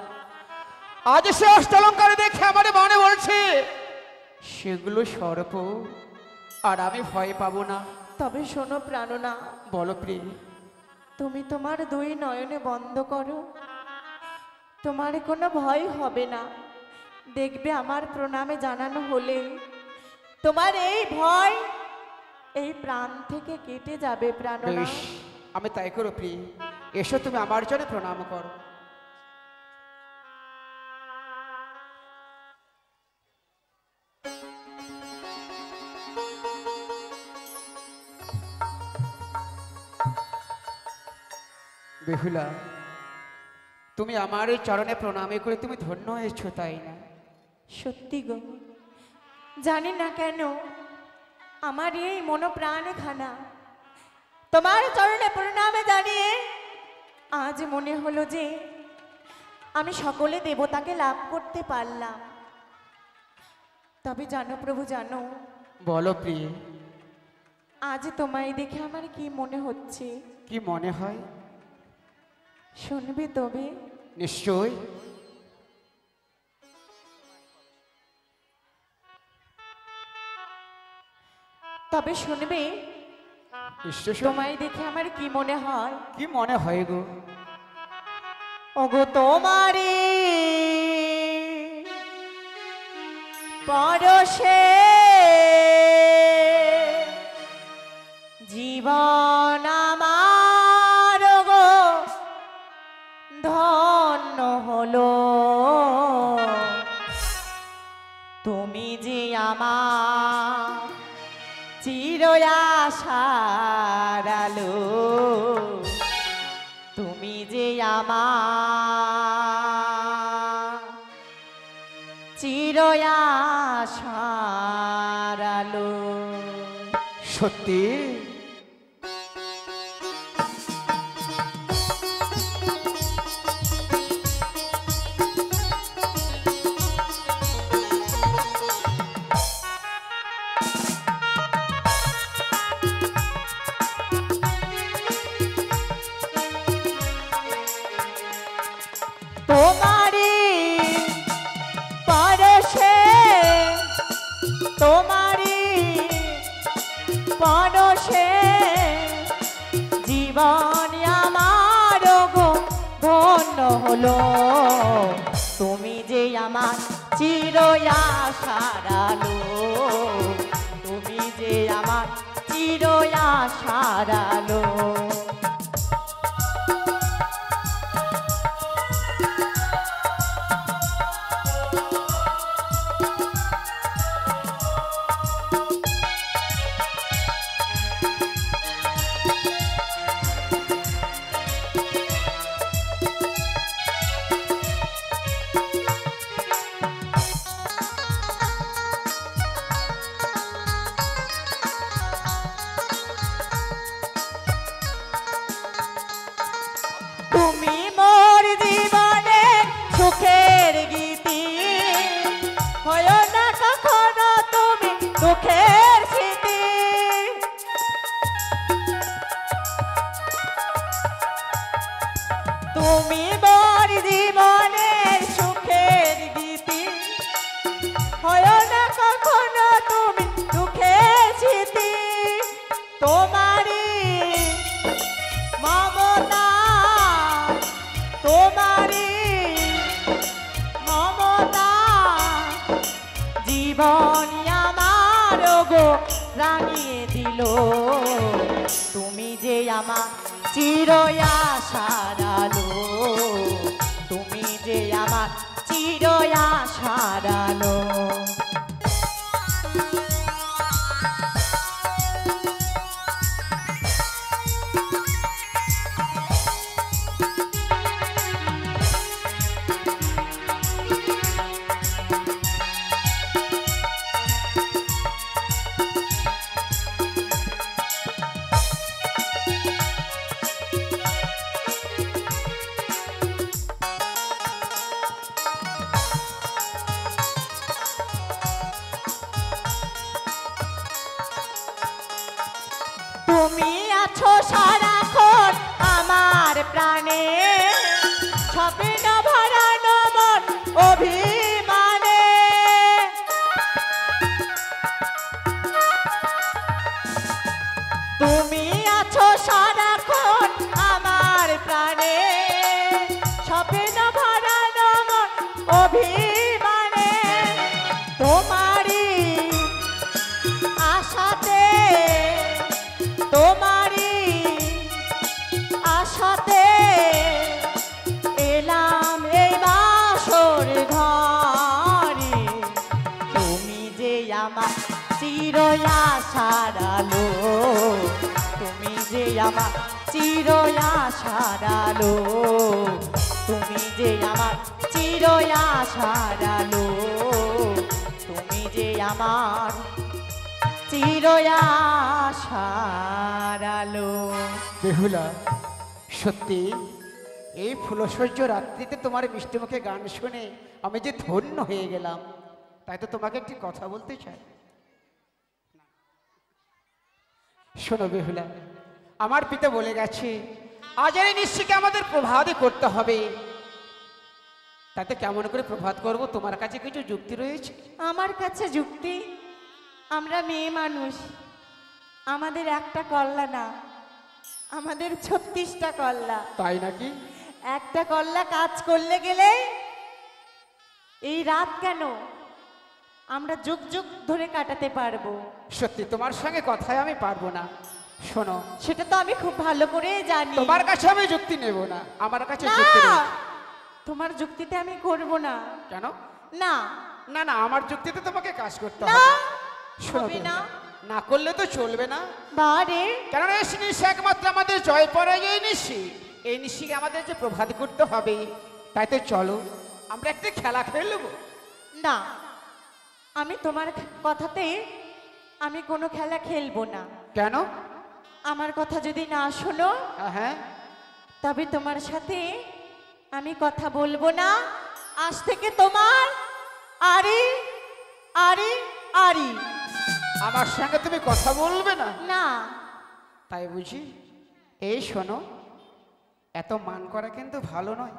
আজ সে অষ্টলঙ্কার দেখে আমার মনে বলছে সেগুলো সর্প, আর আমি ভয় পাবো না। তবে শোনো প্রাণনা, বলো প্রিয়। তুমি তোমার দুই নয়নে বন্ধ করো, তোমার কোনো ভয় হবে না। দেখবে আমার প্রণামে জানানো হলে তোমার এই ভয় এই প্রাণ থেকে কেটে যাবে প্রাণনা। বেশ, আমি তাই করো প্রিয়। এসো তুমি আমার জন্য প্রণাম করো। বেহুলা, তুমি আমার এই চরণে প্রণামে করে তুমি ধন্য হয়েছো, তাই না? সত্যি গো, জানি না কেন আমার এই মনোপ্রাণে খানা তোমার চরণে প্রণামে জানিয়ে আজ মনে হলো যে আমি সকলে দেবতাকে লাভ করতে পারলাম। তবে জানো প্রভু, জানো, বলো প্রিয়। আজ তোমায় দেখে আমার কি মনে হচ্ছে কি মনে হয়? শুনবে তবে? নিশ্চয়। তবে শুনবে, নিশ্চয়। তোমায় দেখে আমার কি মনে হয়? কি মনে হয় গো? ওগো তোমারে পরশে জীবন আমার গো ধন্য হলো। তুমি যে আমার চির আশার আলো, তুমি যে আমার চির আশার আলো। সত্যি? তোমারই পরশে জীবন আমার গো ধন্য হলো। তুমি যে আমার চির আশার আলো, তুমি যে আমার চির আশার আলো। তুমি মোর জীবনে সুখের গীতি, হয় না কখনো তুমি দুঃখের স্মৃতি। তুমি মোর জীবনের সুখের গীতি, হয় না কখনো তুমি দুঃখের স্মৃতি। তোমারই মমতা, তোমারই মমতা জীবন আমার গো রাঙিয়ে দিল। তুমি যে আমার চির আশার আলো, তুমি যে আমার চির আশার আলো। তুমি আছো সারাক্ষণ আমার প্রাণে, স্বপ্ন ভরানো মন অভিমানে। তুমি আছো সারাক্ষণ আমার প্রাণে, স্বপ্ন ভরানো মন অভিমানে। তোমারই আশাতে, তোমারই আশাতে এলাম এই বাসর ঘরে। তুমি যে আমার চির আশার আলো, তুমি যে আমার চির আশার আলো, তুমি যে আমার চির আশার আলো, তুমি যে আমার চির আশার আলো। বেহুলা, সত্যি এই ফুলসজ্জ রাত্রিতে তোমার মিষ্টিমুখে গান শুনে আমি যে ধন্য হয়ে গেলাম। তাই তো তোমাকে একটি কথা বলতে চাই। শোনো বেহুলা, আমার পিতা বলে গেছে আজের এই নিশ্চিকে আমাদের প্রভাতই করতে হবে। তাতে কেমন করে প্রভাত করব, তোমার কাছে কিছু যুক্তি রয়েছে? আমার কাছে যুক্তি? আমরা মেয়ে মানুষ, আমাদের একটা কল্লা না, আমাদের 36টা কল্লা। তাই নাকি? একটা কল্লা কাজ করলে গেলে এই রাত কেন আমরা যুগ যুগ ধরে কাটাতে পারবো। সত্যি তোমার সঙ্গে কথায় আমি পারবো না। শোনো, সেটা তো আমি খুব ভালো করে জানি। তোমার কাছে আমি যুক্তি নেব না, আমার কাছে না, যুক্তি রয়েছে। তোমার যুক্তিতে আমি করব না। কেন? না না না, আমার যুক্তিতে তোমাকে কাজ করতে না, হবে। শোনো হবে না। বেহুলা, না করলে তো চলবে না। বারে কারণ এই নিশি একমাত্র আমাদের জয় পরাজয় এই নিশি, এই নিশিকে আমাদের যে প্রভাত করতে হবে। তাই তো চলো আমরা একটা খেলা খেলবো। না, আমি তোমার কথাতে আমি কোনো খেলা খেলবো না। কেন? আমার কথা যদি না শোনো হ্যাঁ, তবে তোমার সাথে আমি কথা বলবো না। আজ থেকে তোমার আরে আরে আরে। আমার সঙ্গে তুমি কথা বলবে না? না। তাই বুঝি? এই শোনো, এত মান করা কিন্তু ভালো নয়।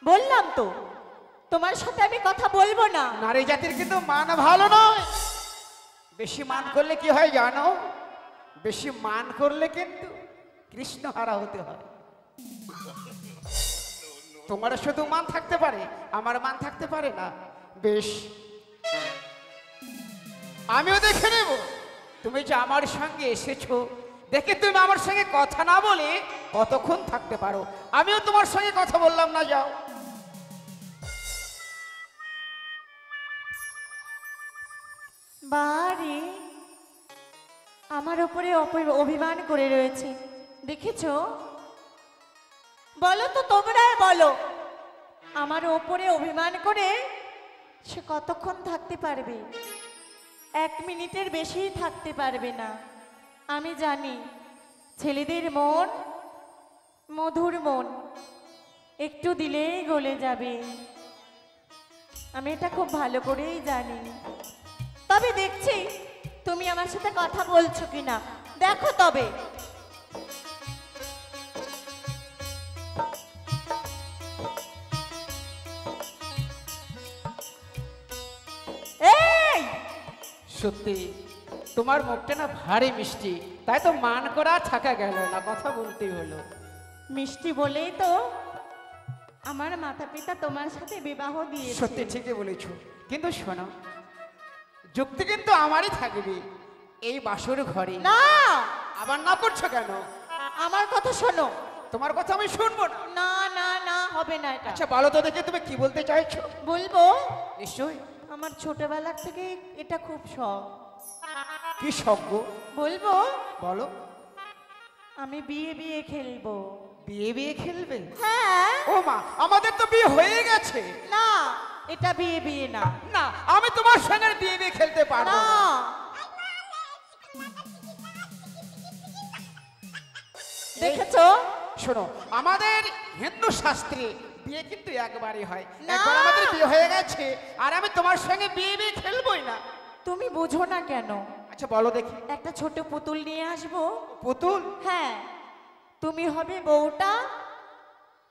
বললাম তো তোমার সাথে আমি কথা বলবো না। নারী জাতির কিন্তু মান ভালো নয়। বেশি মান করলে কি হয় জানো? বেশি মান করলে কিন্তু কৃষ্ণ হারা হতে হয়। তোমার শুধু মান থাকতে পারে, আমার মান থাকতে পারে না। বেশ, আমিও দেখে নেব তুমি যে আমার সঙ্গে এসেছো, দেখে তুমি আমার সঙ্গে কথা না বলে কতক্ষণ থাকতে পারো। আমিও তোমার সঙ্গে কথা বললাম না, যাও। বারে আমার উপরে অভিমান করে রয়েছে, দেখেছো? বলো তো, তোমরাই বলো, আমার ওপরে অভিমান করে সে কতক্ষণ থাকতে পারবে? 1 মিনিটের বেশি থাকতে পারবে না। আমি জানি ছেলেদের মন মধুর মন, একটু দিলেই গলে যাবে। আমি এটা খুব ভালো করেই জানি। তবে দেখছি তুমি আমার সাথে কথা বলছো কিনা, দেখো তবে। এই সত্যি তোমার মুখটা না ভারী মিষ্টি, তাই তো মান করা থাকা গেল না, কথা বলতেই হলো। মিষ্টি বলেই তো আমার মাতা পিতা তোমার সাথে বিবাহ দিয়েছে। সত্যি ঠিকই বলেছো, কিন্তু শোনো, যুক্তি কিন্তু আমারই থাকবে এই বাসর ঘরে। না, আবার না করছো কেন? আমার কথা শোনো। তোমার কথা আমি শুনবো না। না না না, হবে না এটা। আচ্ছা বলো তো দেখে, তুমি কি বলতে চাইছো? বলবো, নিশ্চয়ই। আমার ছোটবেলা থেকে এটা খুব শখ। কি শখ গো? বলবো, বলো। আমি বিয়ে বিয়ে খেলবো। বিয়ে বিয়ে খেলবে? হ্যাঁ। ও মা, আমাদের তো বিয়ে হয়ে গেছে। না, এটা বিয়ে বিয়ে না। না, আমি তোমার সঙ্গে বিয়ে বিয়ে খেলতে পারবো না, না। দেখেছো? শোনো, আমাদের হিন্দু শাস্ত্রে বিয়ে কিন্তু একবারই হয়। না। একবার আমাদের বিয়ে হয়ে গেছে, আর আমি তোমার সঙ্গে বিয়ে বিয়ে খেলবোই না। তুমি বুঝো না কেন? আচ্ছা বলো দেখি। একটা ছোট পুতুল নিয়ে আসবো। পুতুল? হ্যাঁ, তুমি হবে বউটা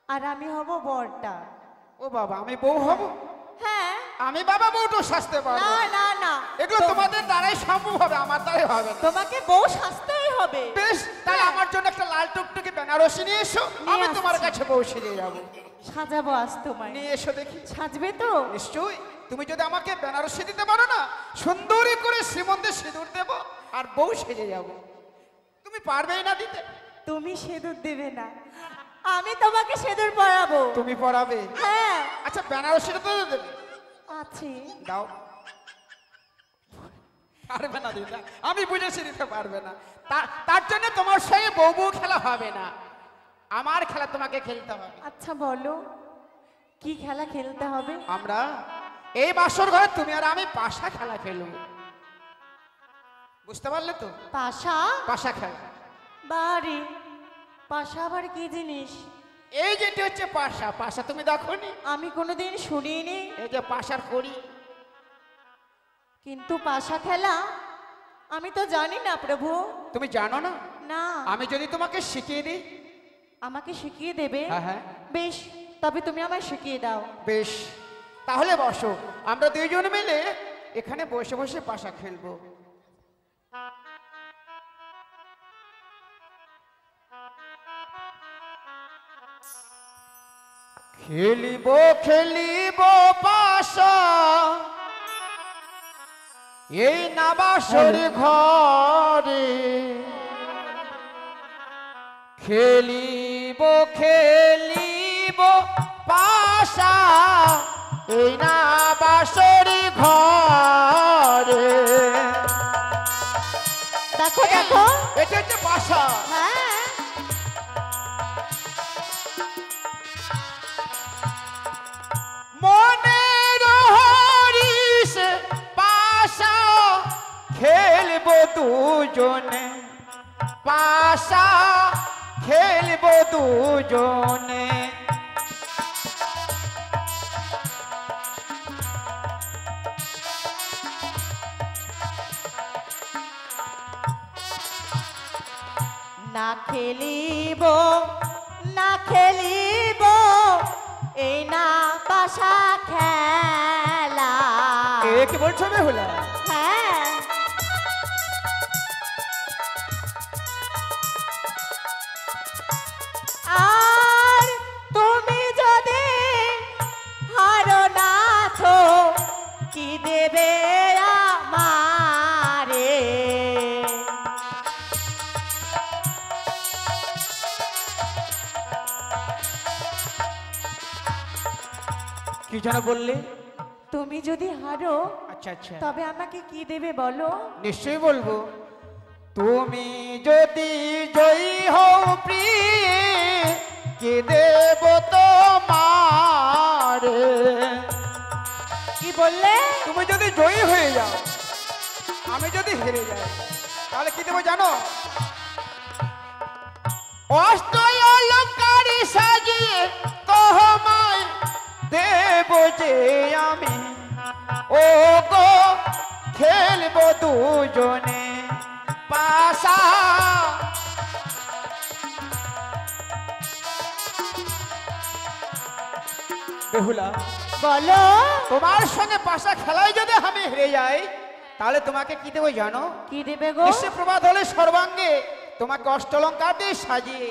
আর আমি হব বরটা। ও বাবা, আমি বউ হব? হ্যাঁ। আমি বাবা বউটা সাজতে পারবো? না না না, এগুলো তোমাদের দ্বারাই সম্ভব হবে, আমার দ্বারাই হবে না। তোমাকে বউ সাজতেই হবে। বেশ, তাহলে হ্যাঁ। আমার জন্য একটা লাল টুকটুকি বেনারসি নিয়ে এসো, নিয়ে আমি তোমার আসছি। কাছে বউ সেজে যাবো। সাজাবো আজ তোমায়। নিয়ে এসো দেখি। সাজবে তো? নিশ্চয়ই। তুমি যদি আমাকে বেনারসি দিতে পারো না, সুন্দরী করে শ্রীমন্তে সিঁদুর দেবো আর বউ সেজে যাবো। তুমি পারবেই না দিতে? তুমি সিঁদুর দেবে না, আমি তোমাকে সিঁদুর পরাবো। তুমি পরাবে? হ্যাঁ। আচ্ছা বেনারসিটা তো দেবে। আছে। দাও। পারবে না দিদা, আমি বুঝেছি দিতে পারবে না। তার জন্য তোমার সঙ্গে বউ বউ খেলা হবে না, আমার খেলা তোমাকে খেলতে হবে। আচ্ছা বলো, কি খেলা খেলতে হবে? আমরা এই বাসর ঘরে তুমি আর আমি পাশা খেলা খেলব। বুঝতে পারলে তো? পাশা? পাশা খেলা। বাড়ি পাশা আবার কি জিনিস? এই যেটি হচ্ছে পাশা। পাশা তুমি দেখোনি? আমি কোনোদিন শুনিনি। এই যে পাশার কড়ি। কিন্তু পাশা খেলা আমি তো জানি না প্রভু। তুমি জানো না? না। আমি যদি তোমাকে শিখিয়ে দিই? আমাকে শিখিয়ে দেবে? হ্যাঁ হ্যাঁ। বেশ, তবে তুমি আমায় শিখিয়ে দাও। বেশ, তাহলে বসো, আমরা দুইজন মিলে এখানে বসে বসে পাশা খেলবো। খেলিব খেলিব পাশা এই নাবাসর ঘরে, খেলিব খেলিব পাশা এই নাবাসর ঘরে। দেখো দেখো, এটা হচ্ছে পাশা। হ্যাঁ। মনের হরিস পাশা খেলবো দুজনে, পাশা খেলবো দুজনে। না খেলিব না খেলিব এই না পাশা পাশা খেলা। এ কি বলছো বেহুলা? হ্যাঁ, আর তুমি যদি হারো নাথো কি দেবে আমারে? কি যেন বললে? তুমি যদি হারো আচ্ছা আচ্ছা, তবে আমাকে কি দেবে বলো? নিশ্চয়ই বলবো। তুমি যদি জয়ী হও প্রিয়ে, কে দেব তোমার? কি বললে? তুমি যদি জয়ী হয়ে যাও, আমি যদি হেরে যাই, তাহলে কি দেবো জানো? অষ্ট অলঙ্কারে সাজিয়ে তোমায় দেব যে আমি, ও গো খেলবো দুজনে পাশা। বেহুলা, বলো। তোমার সঙ্গে পাশা খেলায় যদি আমি হেরে যাই, তাহলে তোমাকে কি দেবো জানো? কি দেবে গো? নিশ্চয় প্রভাত হলে সর্বাঙ্গে তোমাকে অষ্টলঙ্কার দিয়ে সাজিয়ে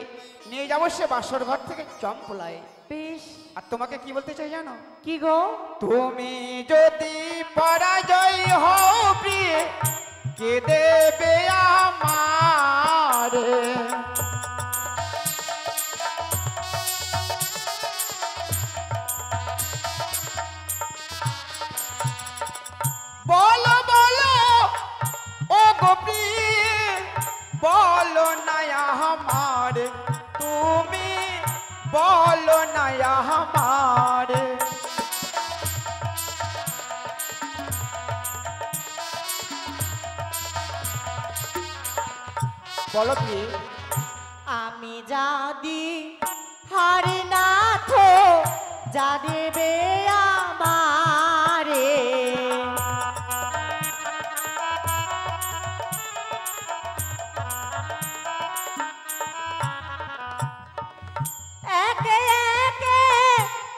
নিয়ে যাবো সে বাসর ঘর থেকে চম্পলায়। বেশ। আর তোমাকে কি বলতে চাই জানো? কি গো? তুমি যদি পরাজয় হও প্রিয়ে, কে দেবে আমারে? বলো বলো ও গো প্রিয়ে, বলো না আমার, তুমি বলো না আমার। বলো প্রিয়ে। আমি যদি হারি নাথো যা দেবে আমারে। একে একে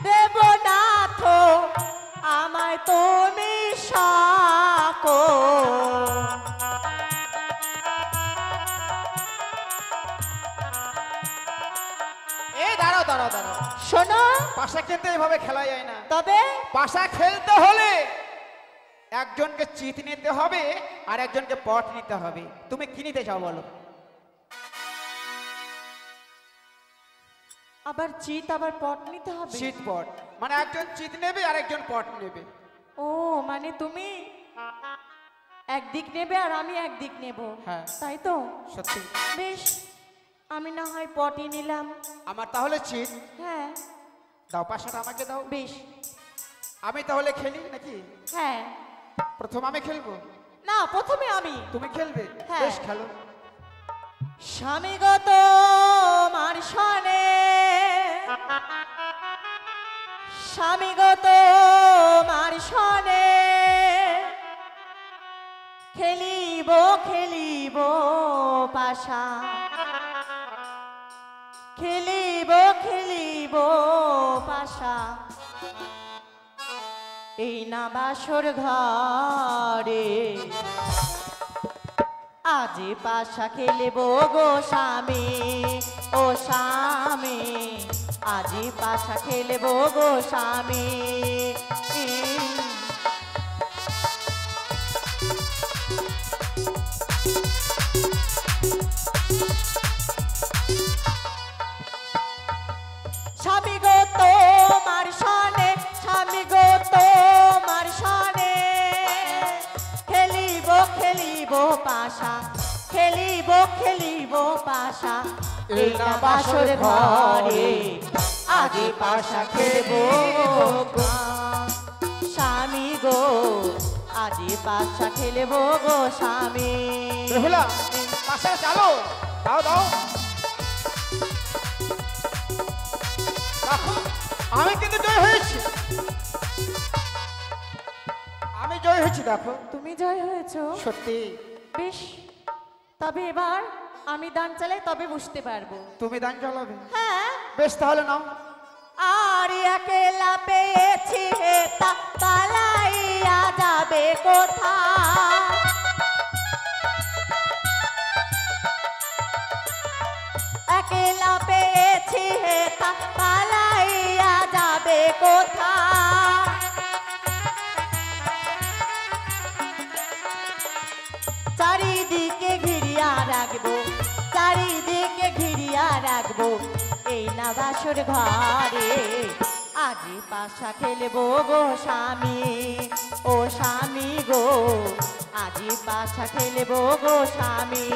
দেব নাথো আমায় তুমি সাকো। এই দাঁড়াও দাঁড়াও দাঁড়াও, শোনো, পাশা কিন্তু এইভাবে খেলা যায় না। তবে পাশা খেলতে হলে একজনকে চিত নিতে হবে আর একজনকে পট নিতে হবে। তুমি কি নিতে চাও বলো? আবার চিত আবার পট নিতে হবে? চিত পট মানে একজন চিত নেবে আর একজন পট নেবে। ও মানে তুমি একদিক নেবে আর আমি একদিক নেব? হ্যাঁ। তাই তো? সত্যি? বেশ, আমি না হয় পটি নিলাম। আমার তাহলে চিত হ্যাঁ। দাও, পাশাটা আমাকে দাও। বেশ। আমি তাহলে খেলি নাকি? হ্যাঁ। প্রথম আমি খেলবো? না, প্রথমে আমি। তুমি খেলবে? হ্যাঁ। বেশ, খেলো। স্বামীগত মার্শনে, স্বামীগত মার্শনে খেলিব খেলিব পাশা, খেলিব খেলিব পাশা এই না বাসর ঘরে। আজি পাশা খেলিব গো স্বামী, ও স্বামী আজি পাশা খেলিব গো স্বামী। স্বামী গো তোমার সনে, স্বামী গো তোমার সনে খেলিব খেলিব পাশা, খেলিব খেলিব পাশা এই না বাসর ঘরে। আগে পাশা খেলব গো স্বামী গো, আজি পাশা খেলব গো স্বামী। বেহুলা, পাশা চালো, দাও দাও। দেখো, আমি কিন্তু জয় হয়েছি, আমি জয় হয়েছি। দেখো, তুমি জয় হয়েছো? সত্যি? বেশ, তবে এবার আমি দান চালাই, তবে বুঝতে পারবো। তুমি দান চালাবে? হ্যাঁ। বেশ, তাহলে নাও। আর একেলা পেয়েছি নেই না বাসর ঘরে, আজি পাশা খেলবো গো স্বামী, ও স্বামী গো, আজি পাশা খেলবো গো স্বামী।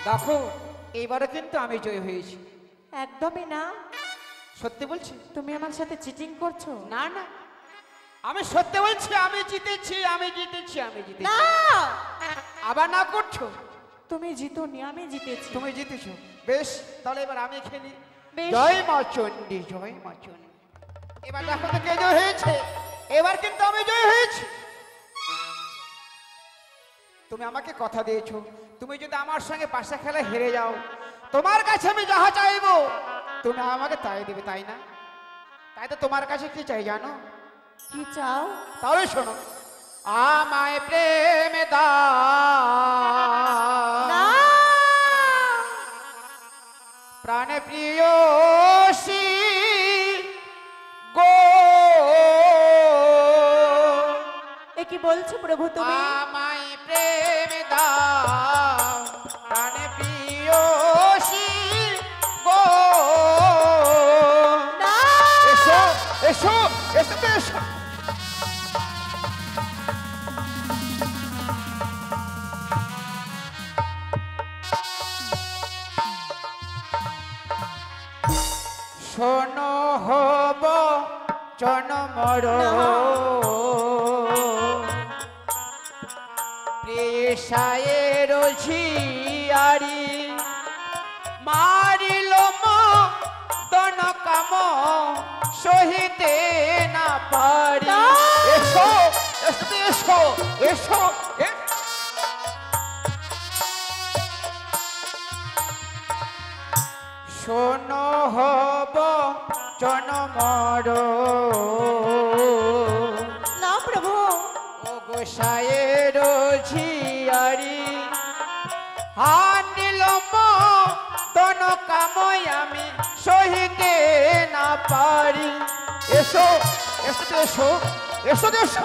দেখো এইবারও কিন্তু আমি জয় হয়েছি। একদমই না, সত্যি বলছি? তুমি আমার সাথে চিটিং করছো। না না, আমি সত্যি বলছি, আমি জিতেছি, আমি জিতেছি, আমি জিতেছি। না, আবার না করছো? তুমি জিতোনি, আমি জিতেছি। তুমি জিতেছো, বেশ তাহলে এবার আমি খেলি। বেশ। জয় মা চণ্ডী, জয় মা চণ্ডী। এবার দেখো তো কে জয় হয়েছে। এবার কিন্তু আমি জয় হয়েছি। তুমি আমাকে কথা দিয়েছো, তুমি যদি আমার সঙ্গে পাশা খেলা হেরে যাও, তোমার কাছে আমি যাহা চাইবো তুমি আমাকে তাই দেবে, তাই না? তাই তো তোমার কাছে কি চাই জানো? কি চাও? তাহলে শোনো, আমায় প্রেম দাও না, প্রাণে প্রিয়সী গো, এ কি বলছো প্রভু তুমি? আমায় প্রেম দাও প্রাণে প্রিয়সী গো। না, এসো এসো এসো তো এসো। শোনো হব জনমর প্রেষায়ের ঝিয়ারি, মারিল মদন কাম সহিতে না পারি। এসো এসো এসো এসো। শোনো হব জনমর না প্রভু, ও গোসাইয়ের ঝিয়ারি, হানিল মদন কাময় আমি সহিতে না পারি। এসো এসো তো এসো এসো তো এসো।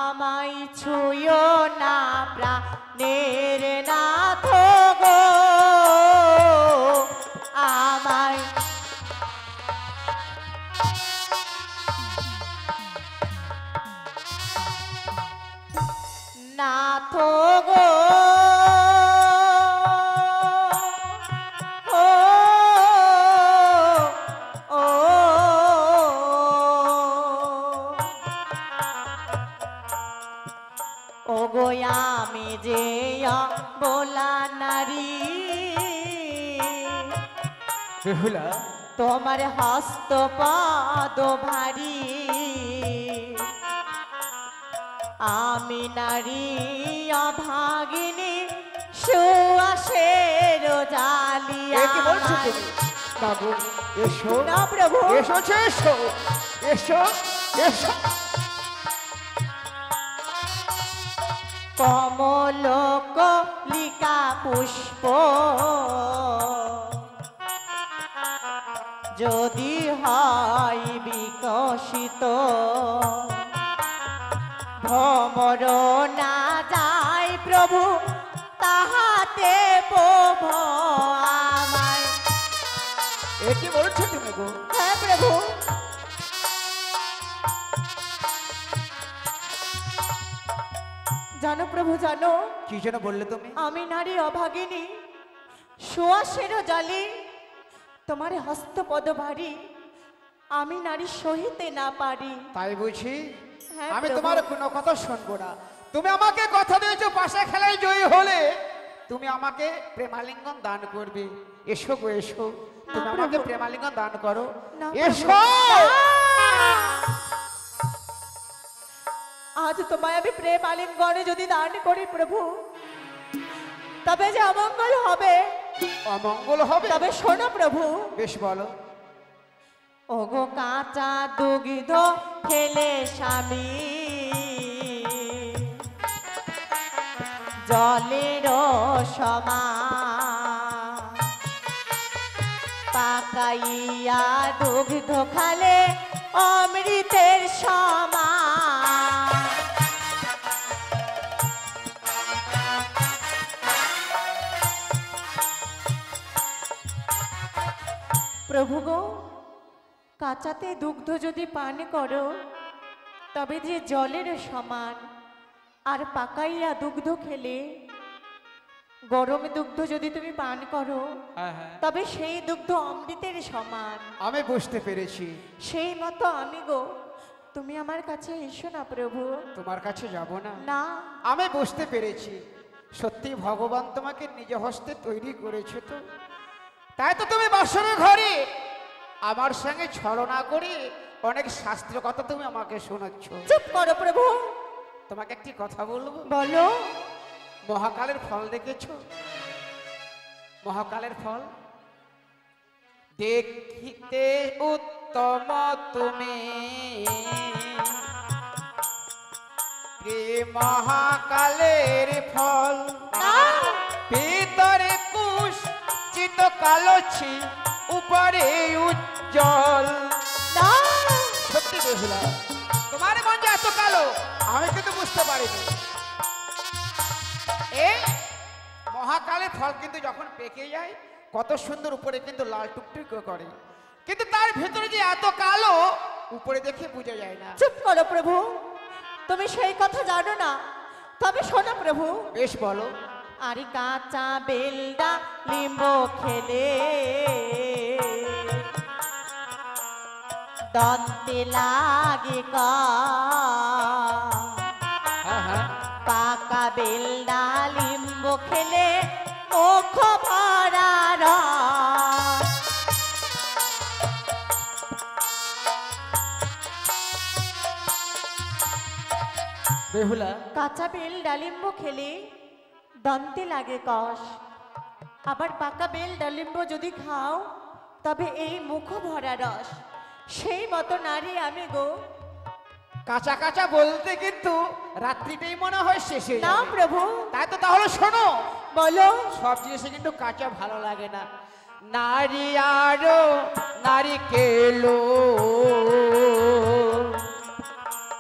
আমায় ছুঁয়ো না প্রাণের নাথ গো, আমায় নাথ গো, ও ও ও গো আমি যে বলা নারী, বেহুলা তোমার হস্ত পদ ভারী, আমি নারী অভাগিনী সুয়াসের জালিয়া। এ কি বলছো তুমি? বাবু এসো না প্রভু, এসো এসো এসো এসো। কমল কলিকা পুষ্প যদি হয় বিকশিত, ভ্রমর না যায় প্রভু তাহাতে প্রভ আমায়। এ কি বলছো তুমি গো? হ্যাঁ প্রভু, জানো প্রভু জানো, কি যেন বললে তুমি? আমি নারী অভাগিনী সুয়াসের জালি, তোমার হস্তপদ ভারী, আমি নারী সহিতে না পারি। তাই বুঝি? হ্যাঁ আমি প্রভু। তোমার কোনো কথা শুনবো না। তুমি আমাকে কথা দিয়েছো পাশা খেলায় জয়ী হলে তুমি আমাকে প্রেমালিঙ্গন দান করবে। এসো গো এসো, তুমি না আমাকে প্রভু। প্রেমালিঙ্গন দান করো। না এসো। প্রভু। আজ তোমায় আমি প্রেম আলিঙ্গনে যদি দান করি প্রভু, তবে যে অমঙ্গল হবে। অমঙ্গল হবে? তবে শোনো প্রভু, বেশ বলো। ওগো কাঁচা দুগ্ধ খেলে স্বামী, জলের সমান পাকাইয়া দুগ্ধ খালে অমৃতের সমান। প্রভু গো, কাঁচাতে দুগ্ধ যদি পান করো তবে যে জলের সমান, আর পাকাইয়া দুগ্ধ খেলে, গরম দুগ্ধ যদি তুমি পান করো তবে সেই দুগ্ধ অমৃতের সমান। আমি বুঝতে পেরেছি। সেই মতো আমি গো, তুমি আমার কাছে এসো না প্রভু। তোমার কাছে যাব না? না। আমি বুঝতে পেরেছি, সত্যি ভগবান তোমাকে নিজ হস্তে তৈরি করেছে, তো তাই তো তুমি বাসরের ঘরে আমার সঙ্গে ছলনা করে অনেক শাস্ত্র কথা তুমি আমাকে শোনাচ্ছ। চুপ করো প্রভু। তোমাকে একটি কথা বলবো। বলো। মহাকালের ফল দেখেছো? মহাকালের ফল দেখিতে উত্তম তুমি, মহাকালের ফল ভিতরে কুশ চিত কালোছি, উপরে উজ্জ্বল। সত্যি বুঝলাম তোমার মন যে এত কালো আমি কিন্তু বুঝতে পারিনি। এই মহাকালের ফল কিন্তু যখন পেকে যায় কত সুন্দর, উপরে কিন্তু লাল টুকটুক করে, কিন্তু তার ভিতরে যে এত কালো উপরে দেখে বোঝা যায় না। চুপ করো প্রভু, তুমি সেই কথা জানো না। তবে শোনো প্রভু। বেশ বলো। আরে কাঁচা বেলডা লিম্বু খেলে দন্তে লাগে কা, পাকা বেলডা লিম্বু খেলে মুখ ভরা রস। বেহুলা, কাঁচা বেল ডালিম্ব খেলে দন্তে লাগে কষ, আবার পাকা বেল ডালিম্ব যদি খাও তবে এই মুখ ভরা রস। সেই মতো নারী আমি গো। কাঁচা কাঁচা বলতে কিন্তু রাত্রিটাই মনে হয় শেষে না প্রভু। তাই তো তাহলে শোনো। বলো। সব জিনিসে কিন্তু কাঁচা ভালো লাগে না। নারী আরো নারী কেলো,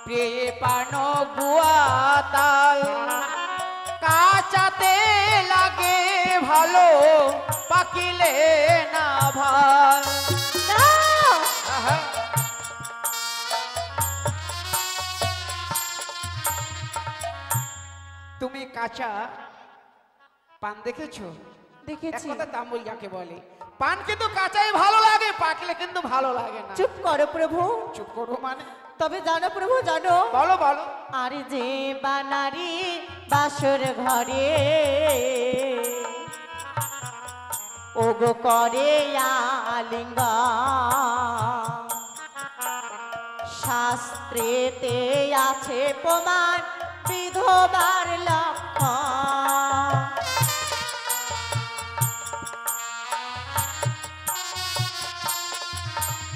প্রিয় পান গুয়া তাল, কাঁচাতে লাগে ভালো, পাকিলে না ভাল। তুমি কাঁচা পান দেখেছো? দেখেছি। এক কথা তামুল যাকে বলে, পান কিন্তু কাঁচাই ভালো লাগে, পাকলে কিন্তু ভালো লাগে না। চুপ করো প্রভু। চুপ করো মানে? তবে জানো প্রভু, জানো। বলো বলো। আর যে বা নারী বাসর ঘরে ওগো করে আলিঙ্গন, শাস্ত্রেতে আছে প্রমাণ বিধবার লক্ষণ।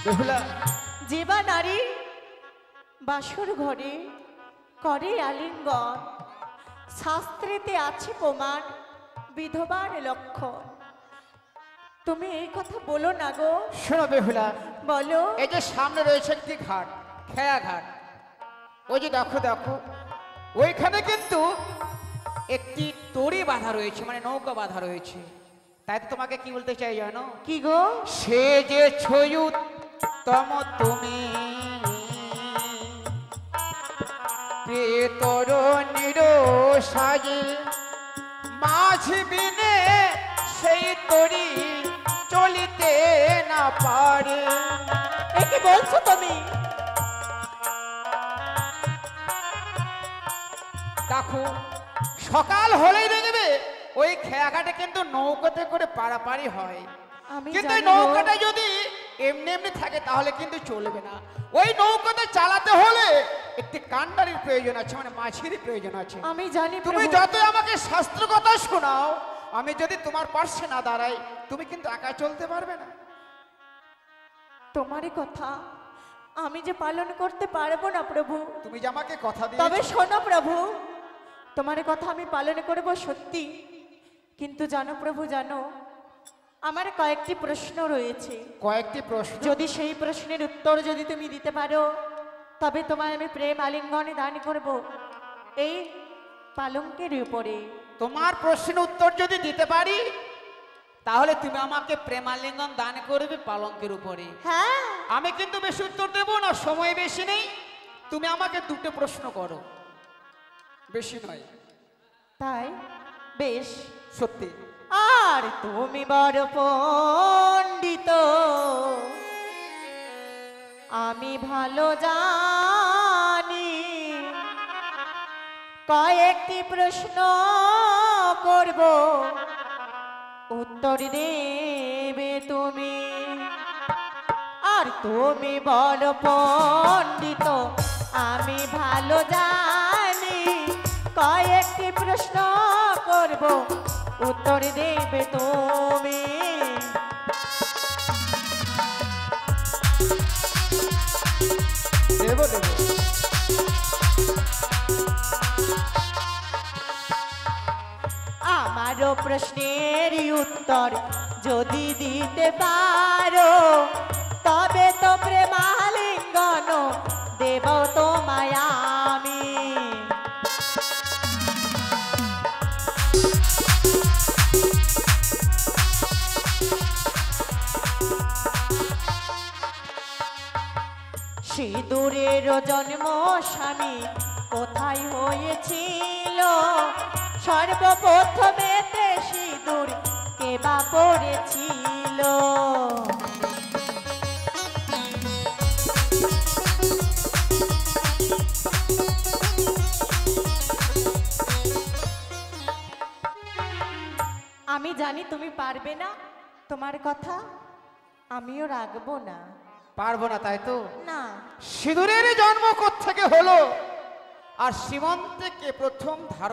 বেহুলা, যেবা নারী বাসর ঘরে করে আলিঙ্গন, শাস্ত্রেতে আছে প্রমাণ বিধবার লক্ষণ। তুমি এই কথা বলো না গো। শোনো বেহুলা, বলো। এই যে সামনে রয়েছে একটি ঘাট, খেয়া ঘাট, ওই যে দেখো দেখো, ওইখানে কিন্তু একটি তরি বাঁধা রয়েছে, মানে নৌকা বাঁধা রয়েছে। তাই তো তোমাকে কি বলতে চাই জানো? কি গো? সে যে ছয়ুত তম তুমি, প্রেতর নিরো সাজে, মাঝি বিনে সেই তরি চলিতে না পারে। এ কি বলছো তুমি? দেখো সকাল হলেই দেখবে ওই খেয়াঘাটে কিন্তু নৌকাতে করে পারাপারি হয়, আমি কিন্তু এই জানি গো। নৌকাটা যদি এমনি এমনি থাকে তাহলে কিন্তু চলবে না। ওই নৌকাটা চালাতে হলে একটি কান্ডারির প্রয়োজন আছে, মানে মাঝির প্রয়োজন আছে। আমি জানি তুমি প্রভু। যত আমাকে শাস্ত্র কথা শোনাও, আমি যদি তোমার পাশে না দাঁড়াই তুমি কিন্তু একা চলতে পারবে না। তোমারই কথা আমি যে পালন করতে পারবো না প্রভু। তুমি যে আমাকে কথা তবে দিয়েছো, শোনো প্রভু, তোমার কথা আমি পালন করব সত্যি, কিন্তু জানো প্রভু, জানো আমার কয়েকটি প্রশ্ন রয়েছে। কয়েকটি প্রশ্ন। যদি সেই প্রশ্নের উত্তর যদি তুমি দিতে পারো, তবে তোমায় আমি প্রেম আলিঙ্গনে দান করব এই পালঙ্কের উপরে। তোমার প্রশ্নের উত্তর যদি দিতে পারি, তাহলে তুমি আমাকে প্রেমালিঙ্গন দান করবে পালঙ্কের উপরে। হ্যাঁ, আমি কিন্তু বেশি উত্তর দেব না, সময় বেশি নেই। তুমি আমাকে দুটো প্রশ্ন করো, বেশি নয়। তাই বেশ। সত্যি। আর তুমি বড় পণ্ডিত, আমি ভালো জানি। কয়েকটি প্রশ্ন করব, উত্তর দেবে তুমি। আর তুমি বড় পণ্ডিত, আমি ভালো জানি। কয়েকটি প্রশ্ন করব, উত্তর দেবে তুমি। দেব দেব। আমারও প্রশ্নের উত্তর যদি দিতে পারো, তবে তো প্রেমালিঙ্গন দেব তোমায় আমি। সিঁদুরের জন্ম স্বামী কোথায় হয়েছিল? সর্বপ্রথমেতে সিঁদুর কে বা পড়েছিল? আমি জানি তুমি পারবে না, তোমার কথা আমিও রাখবো না। পারবো না, তাই তো? না, সিঁদুরের জন্ম কোত্থেকে হলো, আর সীমন্তে কে প্রথম ধারণ